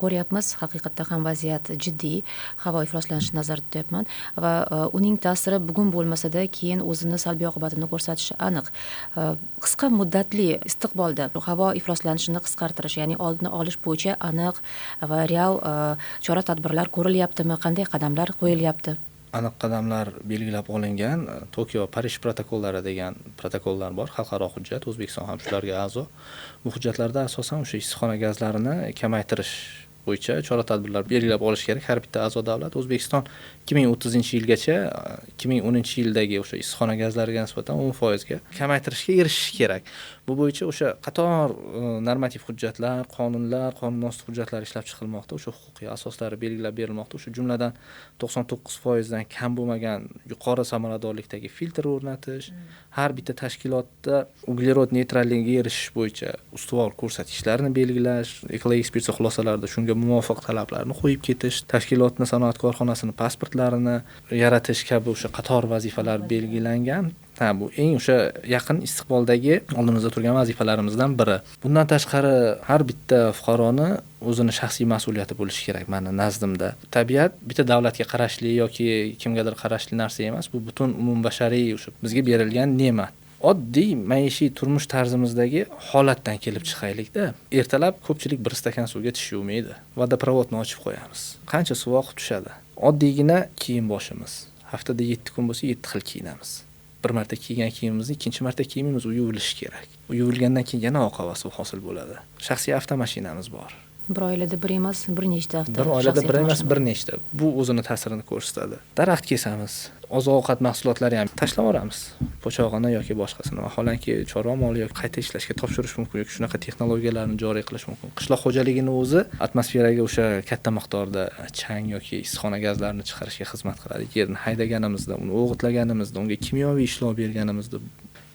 Speaker 1: ko'ryapmiz, haqiqatda ham vaziyat jiddiy. Havo ifloslanishini nazarda tutyapman va uning ta'siri bugun bo'lmasa-da keyin o'zini salbiy oqibatini ko'rsatishi aniq. Qisqa muddatli istiqbolda havo ifloslanishini qisqartirish, ya'ni oldini olish bo'yicha aniq va real chora-tadbirlar ko'rilyaptimi? Qanday qadamlar qo'yilyapti?
Speaker 2: Aniq qadamlar belgilab olingan. Tokio Parij protokollari degan protokollar bor, xalqaro hujjat. O'zbekiston ham shularga a'zo. Bu hujjatlarda asosan o'sha issiqxona gazlarini kamaytirish bo'yicha chora-tadbirlar belgilab olish kerak har bitta a'zo davlat. O'zbekiston 2030-yilgacha 2010-yildagi o'sha issiqxona gazlariga nisbatan 10% ga kamaytirishga erishish kerak. Bu bo'yicha o'sha qator normativ hujjatlar, qonunlar, qonunosti hujjatlar ishlab chiqilmoqda. O'sha huquqiy asoslari belgilab berilmoqda. O'sha jumladan 99% dan kam bo'lmagan yuqori samaradorlikdagi filtr o'rnatish, har bitta tashkilotda uglerod neytralligiga erishish bo'yicha ustuvor ko'rsatkichlarni belgilash, ekoloekspertiza xulosalarida shunga muvofiq talablarni qo'yib ketish, tashkilotni, sanoat korxonasini pasportlarini yaratish kabi o'sha qator vazifalar belgilangan. Bu eng o'sha yaqin istiqboldagi oldimizda turgan vazifalarimizdan biri. Bundan tashqari har bitta fuqaroni o'zini shaxsiy mas'uliyati bo'lishi kerak meni nazdimda. Tabiat bitta davlatga qarashli yoki kimgadir qarashli narsa emas, bu butun umumbashariy o'sha bizga berilgan ne'mat. Oddiy maishiy turmush tarzimizdagi holatdan kelib chiqaylik-da. Ertalab ko'pchilik bir stakan suvga tish yuvmaydi. Vodoprovodni ochib qo'yamiz. Qancha suv oqib tushadi. Oddiygina kiyim boshimiz. Haftada 7 kun bo'lsa 7 xil kiyinamiz. Bir marta kiygan kiyimimizni ikkinchi marta kiyimimiz yuvilishi kerak. U yuvilgandan keyin yana oqava suv hosil bo'ladi. Shaxsiy avtomashinamiz bor.
Speaker 1: Bir oilada bir emas, bir nechta
Speaker 2: Bir oilada bir emas, bir nechta. Bu o'zini ta'sirini ko'rsatadi. Daraxt kesamiz. Oziq-ovqat mahsulotlari ham tashlab yuboramiz. Po'chog'ini yoki boshqasini. Vaholanki chorva moli yoki qayta ishlashga topshirish mumkin yoki shunaqa texnologiyalarni joriy qilish mumkin. Qishloq xo'jaligini o'zi atmosferaga o'sha katta miqdorda chang yoki issiqxona gazlarini chiqarishga xizmat qiladi. Yerni haydaganimizda, uni o'g'itlaganimizda, unga kimyoviy ishlov berganimizda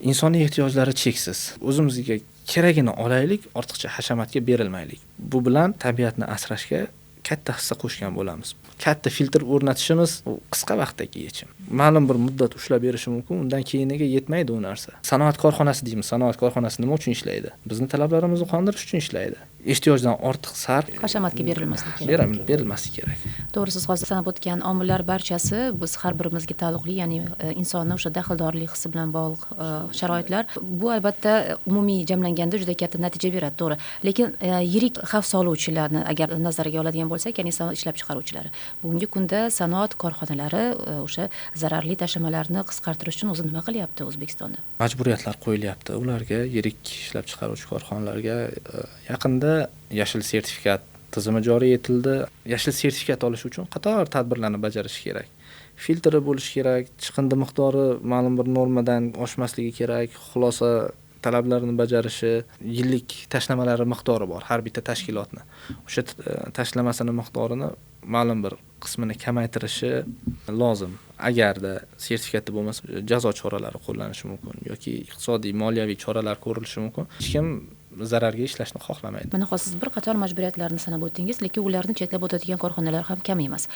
Speaker 2: insoniy ehtiyojlari cheksiz. O'zimizga keragini olaylik, ortiqcha hashamatga berilmaylik. Bu bilan tabiatni asrashga katta hissa qo'shgan bo'lamiz. Katta filtr o'rnatishimiz qisqa vaqtdagi yechim. Ma'lum bir muddat ushlab berishi mumkin, undan keyiniga yetmaydi u narsa. Sanoat korxonasi deymiz. Sanoat korxonasi nima uchun ishlaydi? Bizning talablarimizni qondirish uchun ishlaydi. Ehtiyojdan ortiq sarf
Speaker 1: hashamatga berilmasligi kerak.
Speaker 2: Berilmasligi kerak.
Speaker 1: To'g'ri, siz hozir sanab o'tgan omillar barchasi biz har birimizga taalluqli, ya'ni insonning o'sha daxldorlik hissi bilan bog'liq sharoitlar. Bu albatta umumiy jamlanganda juda katta natija beradi, to'g'ri. Lekin yirik xavf soluvchilarni agar nazarga oladigan bo'lsak, ya'ni sanoat ishlab chiqaruvchilari. Bugungi kunda sanoat korxonalari o'sha zararli tashlamalarni qisqartirish uchun o'zi nima qilyapti O'zbekistonda?
Speaker 2: Majburiyatlar qo'yilyapti ularga, yirik ishlab chiqaruvchi korxonalarga. Yaqinda yashil sertifikat tizimi joriy etildi. Yashil sertifikat olish uchun qator tadbirlarni bajarish kerak. Filtri bo'lishi kerak, chiqindi miqdori ma'lum bir normadan oshmasligi kerak, xulosa talablarini bajarishi, yillik tashlamalari miqdori bor har bitta tashkilotni. O'sha tashlamasini miqdorini ma'lum bir qismini kamaytirishi lozim. Agarda sertifikatda bo'lmasa, jazo choralari qo'llanishi mumkin yoki iqtisodiy, moliyaviy choralar ko'rilishi mumkin. Hech kim zararga ishlashni xohlamaydi.
Speaker 1: Mana hozir siz bir qator majburiyatlarni sanab o'tdingiz, lekin ularni chetlab o'tadigan korxonalar ham kam emas.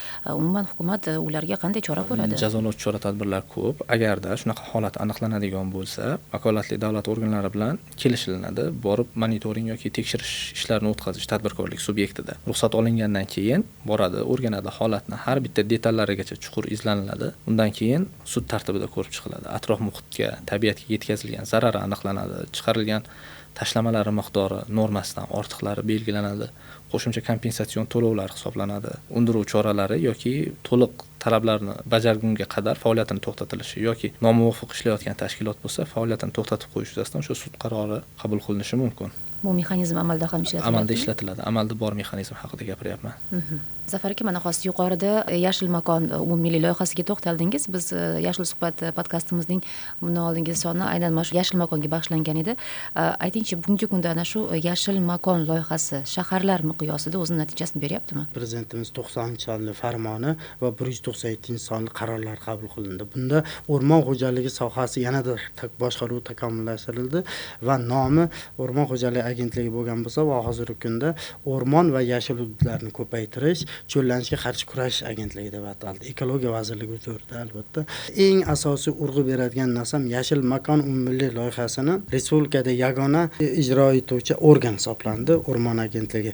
Speaker 1: Umuman hukumat ularga qanday chora ko'radi?
Speaker 2: Jazolovchi chora-tadbirlar ko'p. Agarda shunaqa holat aniqlanadigan bo'lsa, vakolatli davlat organlari bilan kelishilinadi, borib monitoring yoki tekshirish ishlarini o'tkazish tadbirkorlik subyektida. Ruxsat olingandan keyin boradi, o'rganadi holatni, har bitta detallarigacha chuqur izlaniladi. Undan keyin sud tartibida ko'rib chiqiladi. Atrof muhitga, tabiatga yetkazilgan zarar aniqlanadi, chiqarilgan tashlamalari miqdori normasidan ortiqlari belgilanadi. Qo'shimcha kompensatsion to'lovlar hisoblanadi. Undiruv choralari yoki to'liq talablarni bajargunga qadar faoliyatini to'xtatilishi yoki nomuvofiq ishlayotgan tashkilot bo'lsa, faoliyatini to'xtatib qo'yish yuzasidan o'sha sud qarori qabul qilinishi mumkin.
Speaker 1: Bu mexanizm amalda ham ishlatiladi.
Speaker 2: Amalda ishlatiladi. Amalda bor mexanizm haqida gapiryapman.
Speaker 1: Zafar aka, mana hozir yuqorida Yashil makon umummilliy loyihasiga to'xtaldingiz. Biz Yashil suhbat podkastimizning bundan oldingi soni aynan mana shu Yashil makonga bag'ishlangan edi. Aytingchi, bugungi kunda ana shu Yashil makon loyihasi shaharlar miqyosida o'z natijasini beryaptimi?
Speaker 3: Prezidentimiz 90-sonli farmoni va 197-sonli qarorlar qabul qilindi. Bunda o'rmon xo'jaligi sohasi yanada boshqaruv takomillashtirildi va nomi o'rmon xo'jaligi agentligi bo'lgan bo'lsa, va hozirgi kunda o'rmon va yashil hududlarni ko'paytirish, cho'llanishga qarshi kurashish agentligi deb ataldi. Ekologiya vazirligi huzurida albatta. Eng asosiy urg'u beradigan narsam Yashil makon umummilliy loyihasini respublikada yagona ijro etuvchi organ hisoblandi. O'rmon agentligi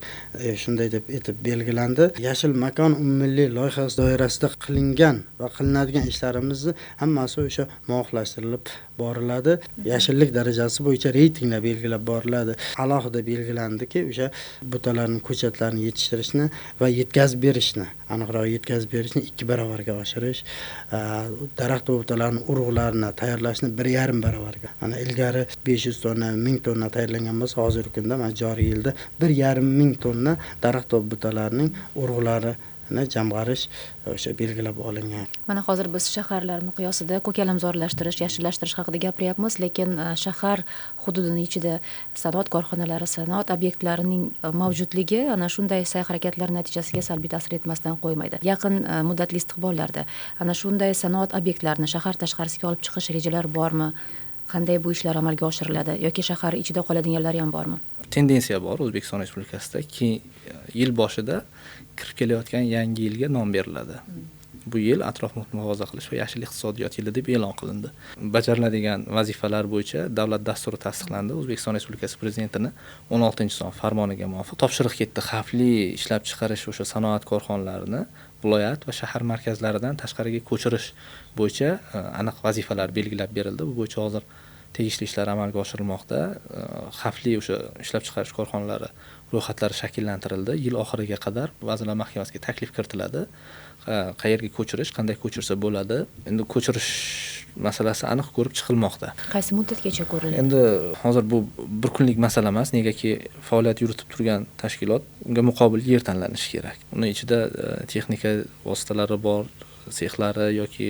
Speaker 3: shunday deb etib belgilandi. Yashil makon umummilliy loyihasi doirasida qilingan va qilinadigan ishlarimizni hammasi o'sha muvofiqlashtirilib boriladi. Yashillik darajasi bo'yicha reytinglar belgilab boriladi. Alohida belgilandiki, o'sha butalarning ko'chatlarini yetishtirishni va yetkazib berishni, aniqroq yetkazib berishni 2 barobarga oshirish, daraxt va butalarning urug'larini tayyorlashni 1,5 barobarga. Mana ilgari 500 tonna, 1000 tonna tayyorlangan bo'lsa, hozirgi kunda mana joriy yilda 1,5 tonna daraxt va butalarning urug'lari jamg'arish o'sha belgilab olingan.
Speaker 1: Mana hozir biz shaharlar miqyosida ko'kalamzorlashtirish, yashillashtirish haqida gapiryapmiz, lekin shahar hududining ichida sanoat korxonalari, sanoat obyektlarining mavjudligi ana shunday sa'y-harakatlar natijasiga salbiy ta'sir etmasdan qo'ymaydi. Yaqin muddatli istiqbollarda ana shunday sanoat obyektlarini shahar tashqarisiga olib chiqish rejalari bormi? Qanday bu ishlar amalga oshiriladi yoki shahar ichida qoladiganlari ham bormi?
Speaker 2: Tendensiya bor O'zbekiston Respublikasida ki yil boshida kirib kelayotgan yangi yilga nom beriladi. Bu yil atrof muhitni muhofaza qilish va yashil iqtisodiyot yili deb e'lon qilindi. Bajariladigan vazifalar bo'yicha davlat dasturi tasdiqlandi. O'zbekiston Respublikasi Prezidentining 16-son farmoniga muvofiq topshiriq ketdi. Xavfli ishlab chiqarish o'sha sanoat korxonalarini viloyat va shahar markazlaridan tashqariga ko'chirish bo'yicha aniq vazifalar belgilab berildi. Bu bo'yicha hozir tegishli ishlar amalga oshirilmoqda. Xavfli o'sha ishlab chiqarish korxonalari ro'yxatlari shakllantirildi. Yil oxiriga qadar Vazirlar Mahkamasiga taklif kiritiladi. Qayerga ko'chirish, qanday ko'chirsa bo'ladi. Endi ko'chirish masalasi aniq ko'rib chiqilmoqda.
Speaker 1: Qaysi muddatgacha ko'riladi?
Speaker 2: Endi hozir bu bir kunlik masala emas, negaki faoliyat yuritib turgan tashkilot unga muqobil yer tanlanishi kerak. Uning ichida texnika vositalari bor, sexlari yoki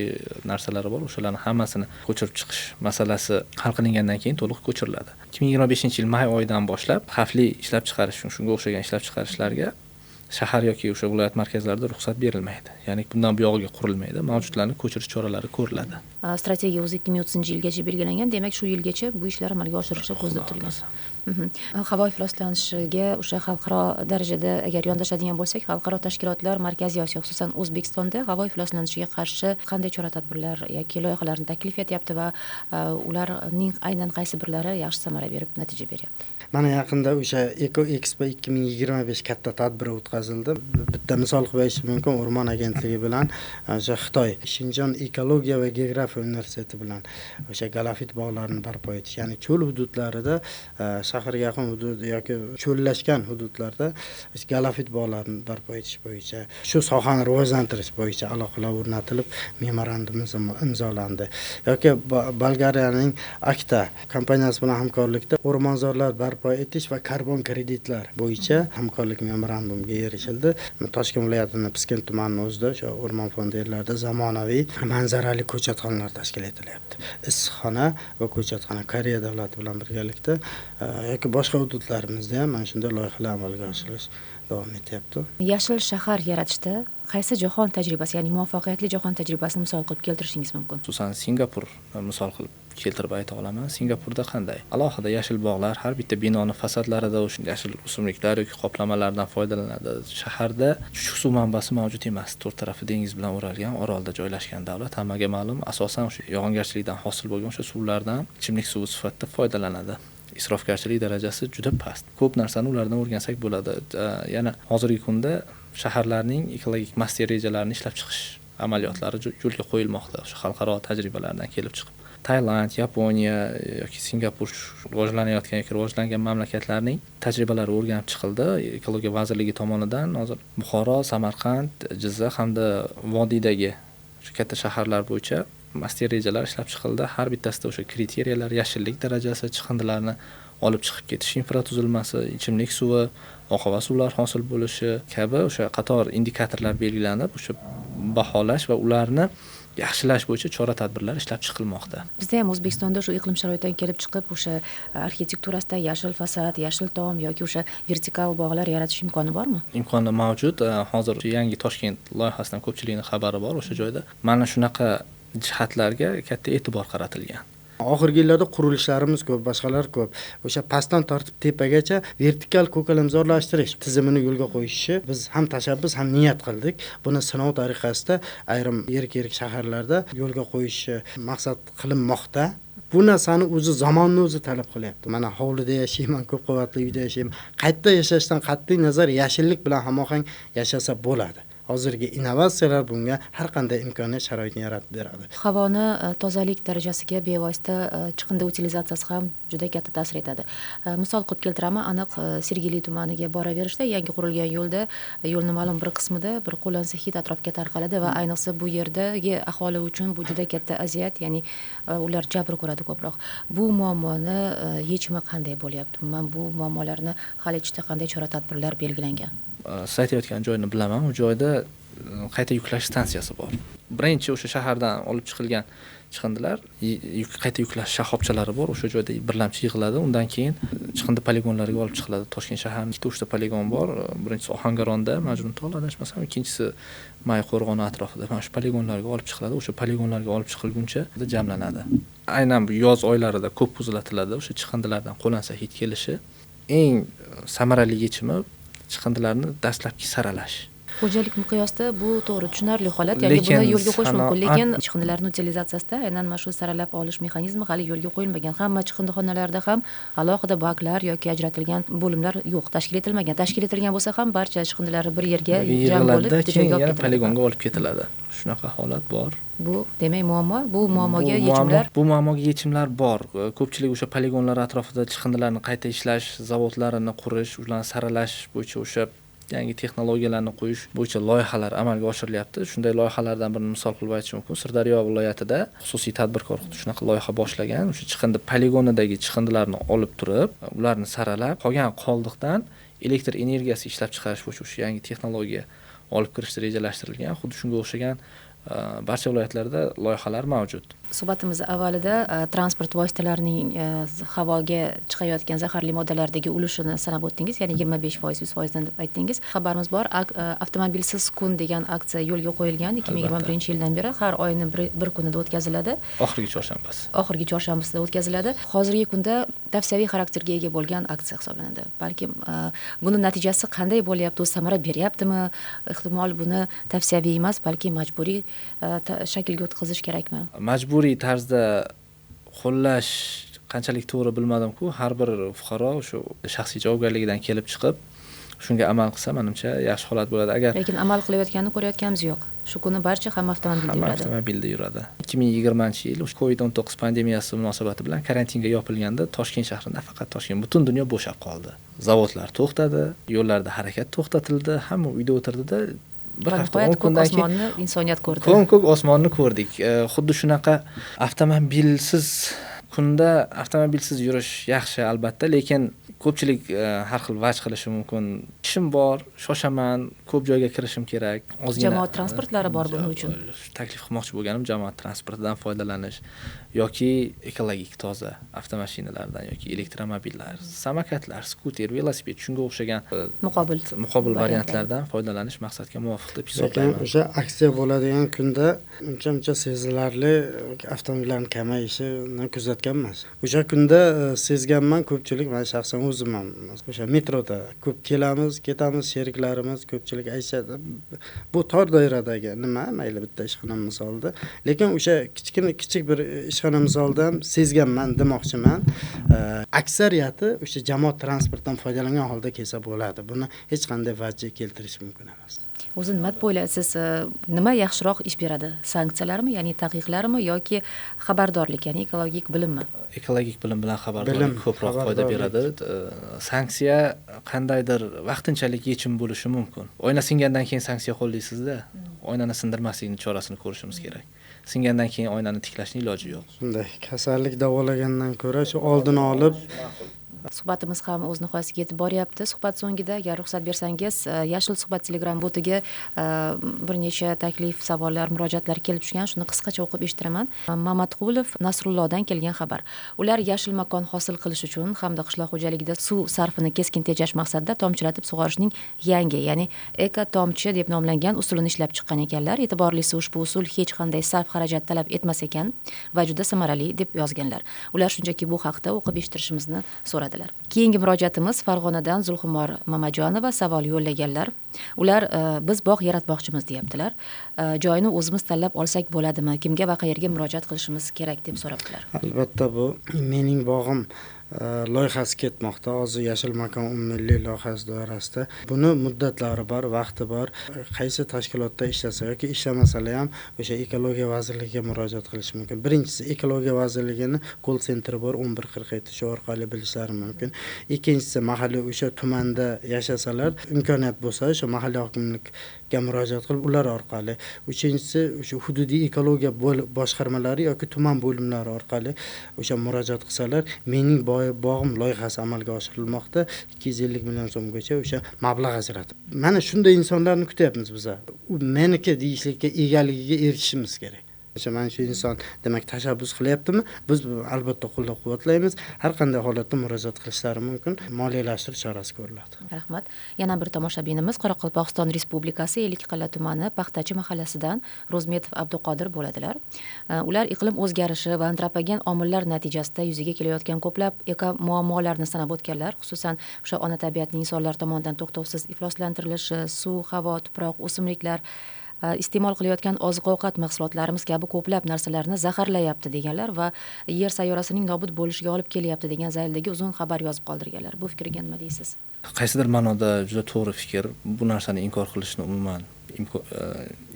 Speaker 2: narsalari bor, o'shalarning hammasini ko'chirib chiqish masalasi hal qilingandan keyin to'liq ko'chiriladi. 2025-yil may oyidan boshlab xavfli ishlab chiqarish, shunga o'xshagan ishlab chiqarishlarga shahar yoki o'sha viloyat markazlarida ruxsat berilmaydi. Ya'ni bundan buyog'iga qurilmaydi. Mavjudlarni ko'chirish choralari ko'riladi.
Speaker 1: Strategiya o'zi 2030-yilgacha belgilangan. Demak, shu yilgacha bu ishlar amalga oshirilishi ko'zda tutilgan. Havo ifloslanishiga o'sha xalqaro darajada agar yondashadigan bo'lsak, xalqaro tashkilotlar Markaziy Osiyo, xususan O'zbekistonda havo ifloslanishiga qarshi qanday chora-tadbirlar yoki loyihalarni taklif etyapti va ularning aynan qaysi birlari yaxshi samara berib, natija beryapti?
Speaker 3: Mana yaqinda o'sha Eco Expo 2025 katta tadbiri o'tkazildi. Bitta misol qilib aytishim mumkin, O'rmon agentligi bilan o'sha Xitoy Shinjon ekologiya va geografiya universiteti bilan o'sha galafit bog'larini barpo etish, ya'ni cho'l hududlarida, shaharga yaqin hudud yoki cho'llashgan hududlarda galafit bog'larini barpo etish bo'yicha, shu sohani rivojlantirish bo'yicha aloqalar o'rnatilib, memorandum imzolandi. Yoki Bolgariyaning Akta kompaniyasi bilan hamkorlikda o'rmonzorlar barpo etish va karbon kreditlar bo'yicha hamkorlik memorandumiga erishildi. Toshkent viloyatining Piskent tumanining o'zida o'sha o'rmon fondi yerlarida zamonaviy manzarali ko'chatxonalar tashkil etilyapti. Issiqxona va ko'chatxona Koreya davlati bilan birgalikda yoki boshqa hududlarimizda ham mana shunday loyihalar amalga oshirish davom etyapti.
Speaker 1: Yashil shahar yaratishda qaysi jahon tajribasi, ya'ni muvaffaqiyatli jahon tajribasini misol qilib keltirishingiz mumkin?
Speaker 2: Xususan Singapur misol qilib keltirib ayta olaman. Singapurda qanday? Alohida yashil bog'lar, har bitta binoni fasadlarida o'sha yashil o'simliklar yoki qoplamalardan foydalanadi. Shaharda chuchuk suv manbasi mavjud emas. To'rt tarafi dengiz bilan o'ralgan orolda joylashgan davlat. Hammaga ma'lum, asosan o'sha yog'ingarchilikdan hosil bo'lgan o'sha suvlardan ichimlik suvi sifatida foydalanadi. Isrofgarchilik darajasi juda past. Ko'p narsani ulardan o'rgansak bo'ladi. Yana hozirgi kunda shaharlarning ekologik master rejalarini ishlab chiqish amaliyotlari yo'lga qo'yilmoqda. O'sha xalqaro tajribalardan kelib chiqib. Tailand, Yaponiya yoki Singapur rivojlanayotgan yoki rivojlangan mamlakatlarning tajribalari o'rganib chiqildi. Ekologiya vazirligi tomonidan hozir Buxoro, Samarqand, Jizzax hamda vodiydagi katta shaharlar bo'yicha master rejalar ishlab chiqildi. Har bittasida o'sha kriteriyalar, yashillik darajasi, chiqindilarni olib chiqib ketish infratuzilmasi, ichimlik suvi, oqova suvlar hosil bo'lishi kabi o'sha qator indikatorlar belgilanib, o'sha baholash va ularni yaxshilash bo'yicha chora-tadbirlar ishlab chiqilmoqda.
Speaker 1: Bizda ham O'zbekistonda shu iqlim sharoitidan kelib chiqib, o'sha arxitekturasida yashil fasad, yashil tom yoki o'sha vertikal bog'lar yaratish imkoni bormi?
Speaker 2: Imkoni mavjud. Hozir yangi Toshkent loyihasidan ko'pchilikning xabari bor. O'sha joyda mana shunaqa jihatlarga katta e'tibor qaratilgan.
Speaker 3: Oxirgi yillarda qurilishlarimiz ko'p, boshqalar ko'p. O'sha pastdan tortib tepagacha vertikal ko'kalamzorlashtirish tizimini yo'lga qo'yishi biz ham tashabbus, ham niyat qildik. Buni sinov tariqasida ayrim yirik shaharlarda yo'lga qo'yishi maqsad qilinmoqda. Bu narsani o'zi zamonni o'zi talab qilyapti. Mana hovlida yashayman, ko'p qavatli uyda yashayman. Qayerda yashashdan qat'iy nazar yashillik bilan hamohang yashasa bo'ladi. Hozirgi innovatsiyalar bunga har qanday imkoniyat sharoitni yaratib beradi.
Speaker 1: Havoni tozalik darajasiga bevosita chiqindi utilizatsiyasi ham juda katta ta'sir etadi. Misol qilib keltiraman, aniq Sergeli tumaniga boraverishda yangi qurilgan yo'lning ma'lum bir qismida bir qo'lansa hid atrofga tarqaladi va ayniqsa bu yerdagi aholi uchun bu juda katta aziyat, ya'ni ular jabr ko'radi ko'proq. Bu muammoni yechimi qanday bo'lyapti? Men bu muammolarni hal etishda qanday chora-tadbirlar belgilangan?
Speaker 2: Siz aytayotgan joyni bilaman. U joyda qayta yuklash stansiyasi bor. Birinchi o'sha shahardan olib chiqilgan chiqindilar qayta yuklash shoxobchalari bor. O'sha joyda birlamchi yig'iladi. Undan keyin chiqindi poligonlariga olib chiqiladi. Toshkent shaharining ikkita uchta poligon bor. Birinchisi Ohangaronda, Majnuntol adashmasam, ikkinchisi Mayqo'rg'on atrofida. Mana shu poligonlarga olib chiqiladi. O'sha poligonlarga olib chiqilguncha jamlanadi. Aynan bu yoz oylarida ko'p buzilatiladi. O'sha chiqindilardan qo'lansa hid kelishi eng samarali yechimi chiqindilarni dastlabki saralash.
Speaker 1: Xo'jalik miqyosida bu to'g'ri tushunarli holat, ya'ni buni yo'lga qo'yish mumkin, lekin chiqindilarning utilizatsiyasida aynan mana shu saralab olish mexanizmi hali yo'lga qo'yilmagan. Hamma chiqindixonalarda ham alohida baklar yoki ajratilgan bo'limlar yo'q, tashkil etilmagan. Tashkil etilgan bo'lsa ham barcha chiqindilar bir yerga jam bo'lib, bitta joyga olib ketiladi.
Speaker 2: Poligonga olib ketiladi. Shunaqa holat bor.
Speaker 1: Bu demak muammo, bu muammoga yechimlar.
Speaker 2: Bu muammoga yechimlar bor. Ko'pchilik o'sha poligonlar atrofida chiqindilarni qayta ishlash zavodlarini qurish, ularni saralash bo'yicha o'sha yangi texnologiyalarni qo'yish bo'yicha loyihalar amalga oshirilyapti. Shunday loyihalardan birini misol qilib aytish mumkin. Sirdaryo viloyatida xususiy tadbirkor shunaqa loyiha boshlagan. O'sha chiqindi poligonidagi chiqindilarni olib turib, ularni saralab, qolgan qoldiqdan elektr energiyasi ishlab chiqarish bo'yicha o'sha yangi texnologiya olib kirishni rejalashtirilgan. Xuddi shunga o'xshagan barcha viloyatlarda loyihalar mavjud.
Speaker 1: Suhbatimiz avvalida transport vositalarining havoga chiqayotgan zaharli moddalardagi ulushini sanab o'tdingiz, ya'ni 25%, 100% deb aytdingiz. Xabarimiz bor, avtomobilsiz kun degan aksiya yo'lga qo'yilgan 2021-yildan beri har oyning bir kunida o'tkaziladi.
Speaker 2: Oxirgi chorshanbasi.
Speaker 1: Oxirgi chorshanbasida o'tkaziladi. Hozirgi kunda tavsiyaviy xarakterga ega bo'lgan aksiya hisoblanadi. Balkim buni natijasi qanday bo'lyapti, o'z samara beryaptimi? Ehtimol buni tavsiyaviy emas, balki majburiy shaklga o'tkazish kerakmi?
Speaker 2: Majburiy tarzda qo'llash qanchalik to'g'ri bilmadim-ku, har bir fuqaro shu shaxsiy javobgarligidan kelib chiqib shunga amal qilsa, menimcha yaxshi holat bo'ladi. Agar
Speaker 1: lekin amal qilayotganini ko'rayotganimiz yo'q. Shu kuni barcha hamma avtomobilda yuradi.
Speaker 2: 2020-yil o'sha COVID-19 pandemiyasi munosabati bilan karantinga yopilganda Toshkent shahrida, faqat Toshkent, butun dunyo bo'shab qoldi. Zavodlar to'xtadi, yo'llarda harakat to'xtatildi, hamma uyda o'tirdida. Bir hafta 10 kundan keyin
Speaker 1: insoniyat ko'rdi.
Speaker 2: Ko'k osmonni ko'rdik. Xuddi shunaqa avtomobilsiz Kunda avtomobilsiz yurish yaxshi albatta, lekin ko'pchilik har xil vaj qilishi mumkin. Ishim bor, shoshaman, ko'p joyga kirishim kerak.
Speaker 1: Jamoat transportlari bor buning uchun.
Speaker 2: Taklif qilmoqchi bo'lganim jamoat transportidan foydalanish yoki ekologik toza avtomashinalardan yoki elektromobillar, samokatlar, skuter, velosiped shunga o'xshagan muqobil variantlardan foydalanish maqsadga muvofiq deb hisoblayman.
Speaker 3: O'sha aksiya bo'ladigan kunda uncha sezilarli avtomobillarning kamayishini kuzatganman. O'sha kunda sezganman, ko'pchilik, men shaxsan o'zim ham o'sha metroda ko'p kelamiz, ketamiz, sheriklarimiz ko'pchilik aytadi, bu tor doiradagi nima, mayli bitta ishxona misolida, lekin o'sha kichik bir ishxona misolida ham sezganman demoqchiman. Aksariyati o'sha jamoat transportdan foydalangan holda kelsa bo'ladi. Buni hech qanday vajga keltirish mumkin emas.
Speaker 1: O'zi nima deb o'ylaysiz, nima yaxshiroq ish beradi? Sanksiyalarmi, ya'ni taqiqlarmi yoki xabardorlik, ya'ni ekologik bilimmi?
Speaker 2: Ekologik bilim bilan xabardorlik ko'proq foyda beradi. Sanksiya qandaydir vaqtinchalik yechim bo'lishi mumkin. Oyna singandan keyin sanksiya qo'llaysizda, oynani sindirmaslikning chorasini ko'rishimiz kerak. Singandan keyin oynani tiklashning iloji yo'q.
Speaker 3: Shunday kasallik davolagandan ko'ra shu oldini olib.
Speaker 1: Suhbatimiz ham o'z nihoyasiga yetib boryapti. Suhbat so'ngida agar ruxsat bersangiz, Yashil suhbat Telegram botiga bir necha taklif, savollar, murojaatlar kelib tushgan. Shuni qisqacha o'qib eshittiraman. Mamatqulov Nasrullodan kelgan xabar. Ular yashil makon hosil qilish uchun hamda qishloq xo'jaligida suv sarfini keskin tejash maqsadida tomchilatib sug'orishning yangi, ya'ni eko tomchi deb nomlangan usulini ishlab chiqqan ekanlar. E'tiborlisi, ushbu usul hech qanday sarf xarajat talab etmas ekan va juda samarali deb yozganlar. Ular shunchaki bu haqda o'qib eshittirishimizni so'radi. Keyingi murojaatimiz Farg'onadan Zulxumor Mamajonova savol yo'llaganlar. Ular biz bog' yaratmoqchimiz deyaptilar. Joyini o'zimiz tanlab olsak bo'ladimi? Kimga va qayerga murojaat qilishimiz kerak deb so'rabdilar.
Speaker 3: Albatta bu mening bog'im loyihasi ketmoqda. Hozir yashil makon umummilliy loyihasi doirasida. Buni muddatlari bor, vaqti bor. Qaysi tashkilotda ishlasa yoki ishlamasalar ham o'sha ekologiya vazirligiga murojaat qilish mumkin. Birinchisi, ekologiya vazirligining call centeri bor, 1147 shu orqali bilishlari mumkin. Ikkinchisi, mahalliy o'sha tumanda yashasalar, imkoniyat bo'lsa, o'sha mahalliy hokimlikka murojaat qilib ular orqali. Uchinchisi, o'sha hududiy ekologiya boshqarmalari yoki tuman bo'limlari orqali o'sha murojaat qilsalar, mening bog'im loyihasi amalga oshirilmoqda. 250 million so'mgacha o'sha mablag' ajratib. Mana shunday insonlarni kutyapmiz biz. U meniki deyishlikka egaligiga erishishimiz kerak. Mana shu inson demak tashabbus qilyaptimi? Biz albatta qo'llab-quvvatlaymiz. Har qanday holatda murojaat qilishlari mumkin. Moliyalashtirish chorasi ko'riladi.
Speaker 1: Rahmat. Yana bir tomoshabinimiz Qoraqalpog'iston Respublikasi Ellikqal'a tumani Paxtachi mahallasidan Ro'zmetov Abduqodir bo'ladilar. Ular iqlim o'zgarishi va antropogen omillar natijasida yuzaga kelayotgan ko'plab eko muammolarni sanab o'tganlar. Xususan, o'sha ona tabiatning insonlar tomonidan to'xtovsiz ifloslantirilishi, suv, havo, tuproq, o'simliklar iste'mol qilayotgan oziq-ovqat mahsulotlarimiz kabi ko'plab narsalarni zaharlayapti deganlar va yer sayyorasining nobud bo'lishiga olib kelyapti degan zaildagi uzun xabar yozib qoldirganlar. Bu fikrga nima deysiz?
Speaker 2: Qaysidir ma'noda juda to'g'ri fikr. Bu narsani inkor qilishni umuman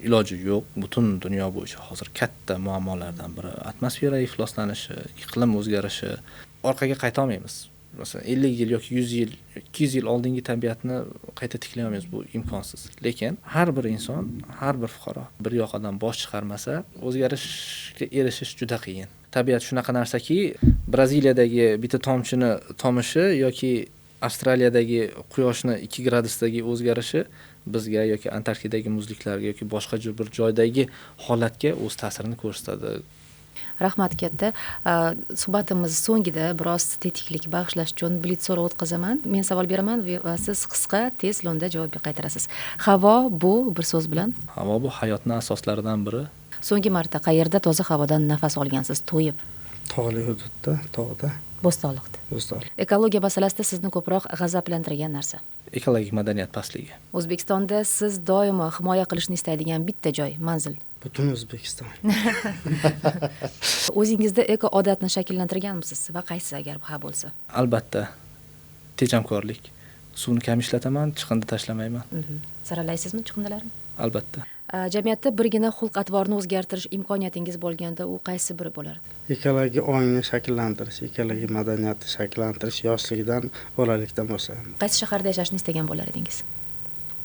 Speaker 2: iloji yo'q. Butun dunyo bo'yicha hozir katta muammolardan biri atmosfera ifloslanishi, iqlim o'zgarishi. Orqaga qayta olmaymiz. Masalan 50 yil yoki 100 yil, 200 yil oldingi tabiatni qayta tiklay olmaymiz, bu imkonsiz. Lekin har bir inson, har bir fuqaro bir yoqadan bosh chiqarmasa, o'zgarishga erishish juda qiyin. Tabiat shunaqa narsaki, Braziliyadagi bitta tomchini tomishi yoki Avstraliyadagi quyoshni 2 gradusdagi o'zgarishi bizga yoki Antarktidadagi muzliklarga yoki boshqa bir joydagi holatga o'z ta'sirini ko'rsatadi.
Speaker 1: Rahmat katta. Suhbatimiz so'ngida biroz tetiklik bag'ishlash uchun blitz so'rov o'tkazaman. Men savol beraman va siz qisqa, tez lo'nda javob qaytarasiz. Havo bu bir so'z bilan?
Speaker 2: Havo bu hayotning asoslaridan biri.
Speaker 1: So'nggi marta qayerda toza havodan nafas olgansiz, to'yib?
Speaker 3: Tog'li hududda, tog'da.
Speaker 1: Bo'stonliqda.
Speaker 3: Bo'stonliq.
Speaker 1: Ekologiya masalasida sizni ko'proq g'azablantirgan narsa?
Speaker 2: Ekologik madaniyat pastligi.
Speaker 1: O'zbekistonda siz doimo himoya qilishni istaydigan bitta joy, manzil?
Speaker 3: Butun O'zbekiston.
Speaker 1: O'zingizda eko odatni shakllantirganmisiz va qaysi agar ha bo'lsa?
Speaker 2: Albatta. Tejamkorlik. Suvni kam ishlataman, chiqindi tashlamayman.
Speaker 1: Saralaysizmi chiqindilarni?
Speaker 2: Albatta.
Speaker 1: Jamiyatda birgina xulq-atvorni o'zgartirish imkoniyatingiz bo'lganda, u qaysi biri bo'lardi?
Speaker 3: Ekologiya ongni shakllantirish, ekologiya madaniyatni shakllantirish yoshlikdan, bolalikdan boshlanadi.
Speaker 1: Qaysi shaharda yashashni istagan bo'lar edingiz?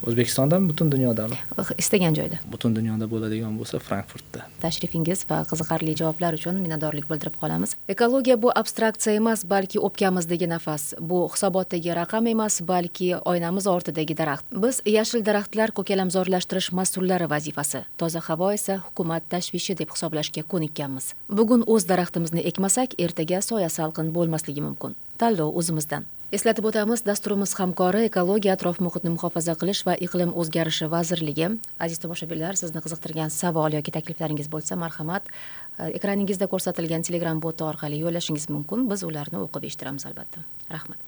Speaker 2: O'zbekistondami, butun dunyodami?
Speaker 1: Istagan joyda.
Speaker 2: Butun dunyoda bo'ladigan bo'lsa, Frankfurtda.
Speaker 1: Tashrifingiz va qiziqarli javoblar uchun minnatdorlik bildirib qolamiz. Ekologiya bu abstraksiya emas, balki o'pkamizdagi nafas. Bu hisobotdagi raqam emas, balki oynamiz ortidagi daraxt. Biz yashil daraxtlar ko'kalamzorlashtirish mas'ullari vazifasi, toza havo esa hukumat tashvishi deb hisoblashga ko'nikkanmiz. Bugun o'z daraxtimizni ekmasak, ertaga soya salqin bo'lmasligi mumkin. Tanlov o'zimizdan. Eslatib o'tamiz, dasturimiz hamkori Ekologiya, atrof muhitni muhofaza qilish va iqlim o'zgarishi vazirligi. Aziz tomoshabinlar, sizni qiziqtirgan savol yoki takliflaringiz bo'lsa, marhamat, ekraningizda ko'rsatilgan Telegram boti orqali yo'llashingiz mumkin. Biz ularni o'qib eshittiramiz albatta. Rahmat.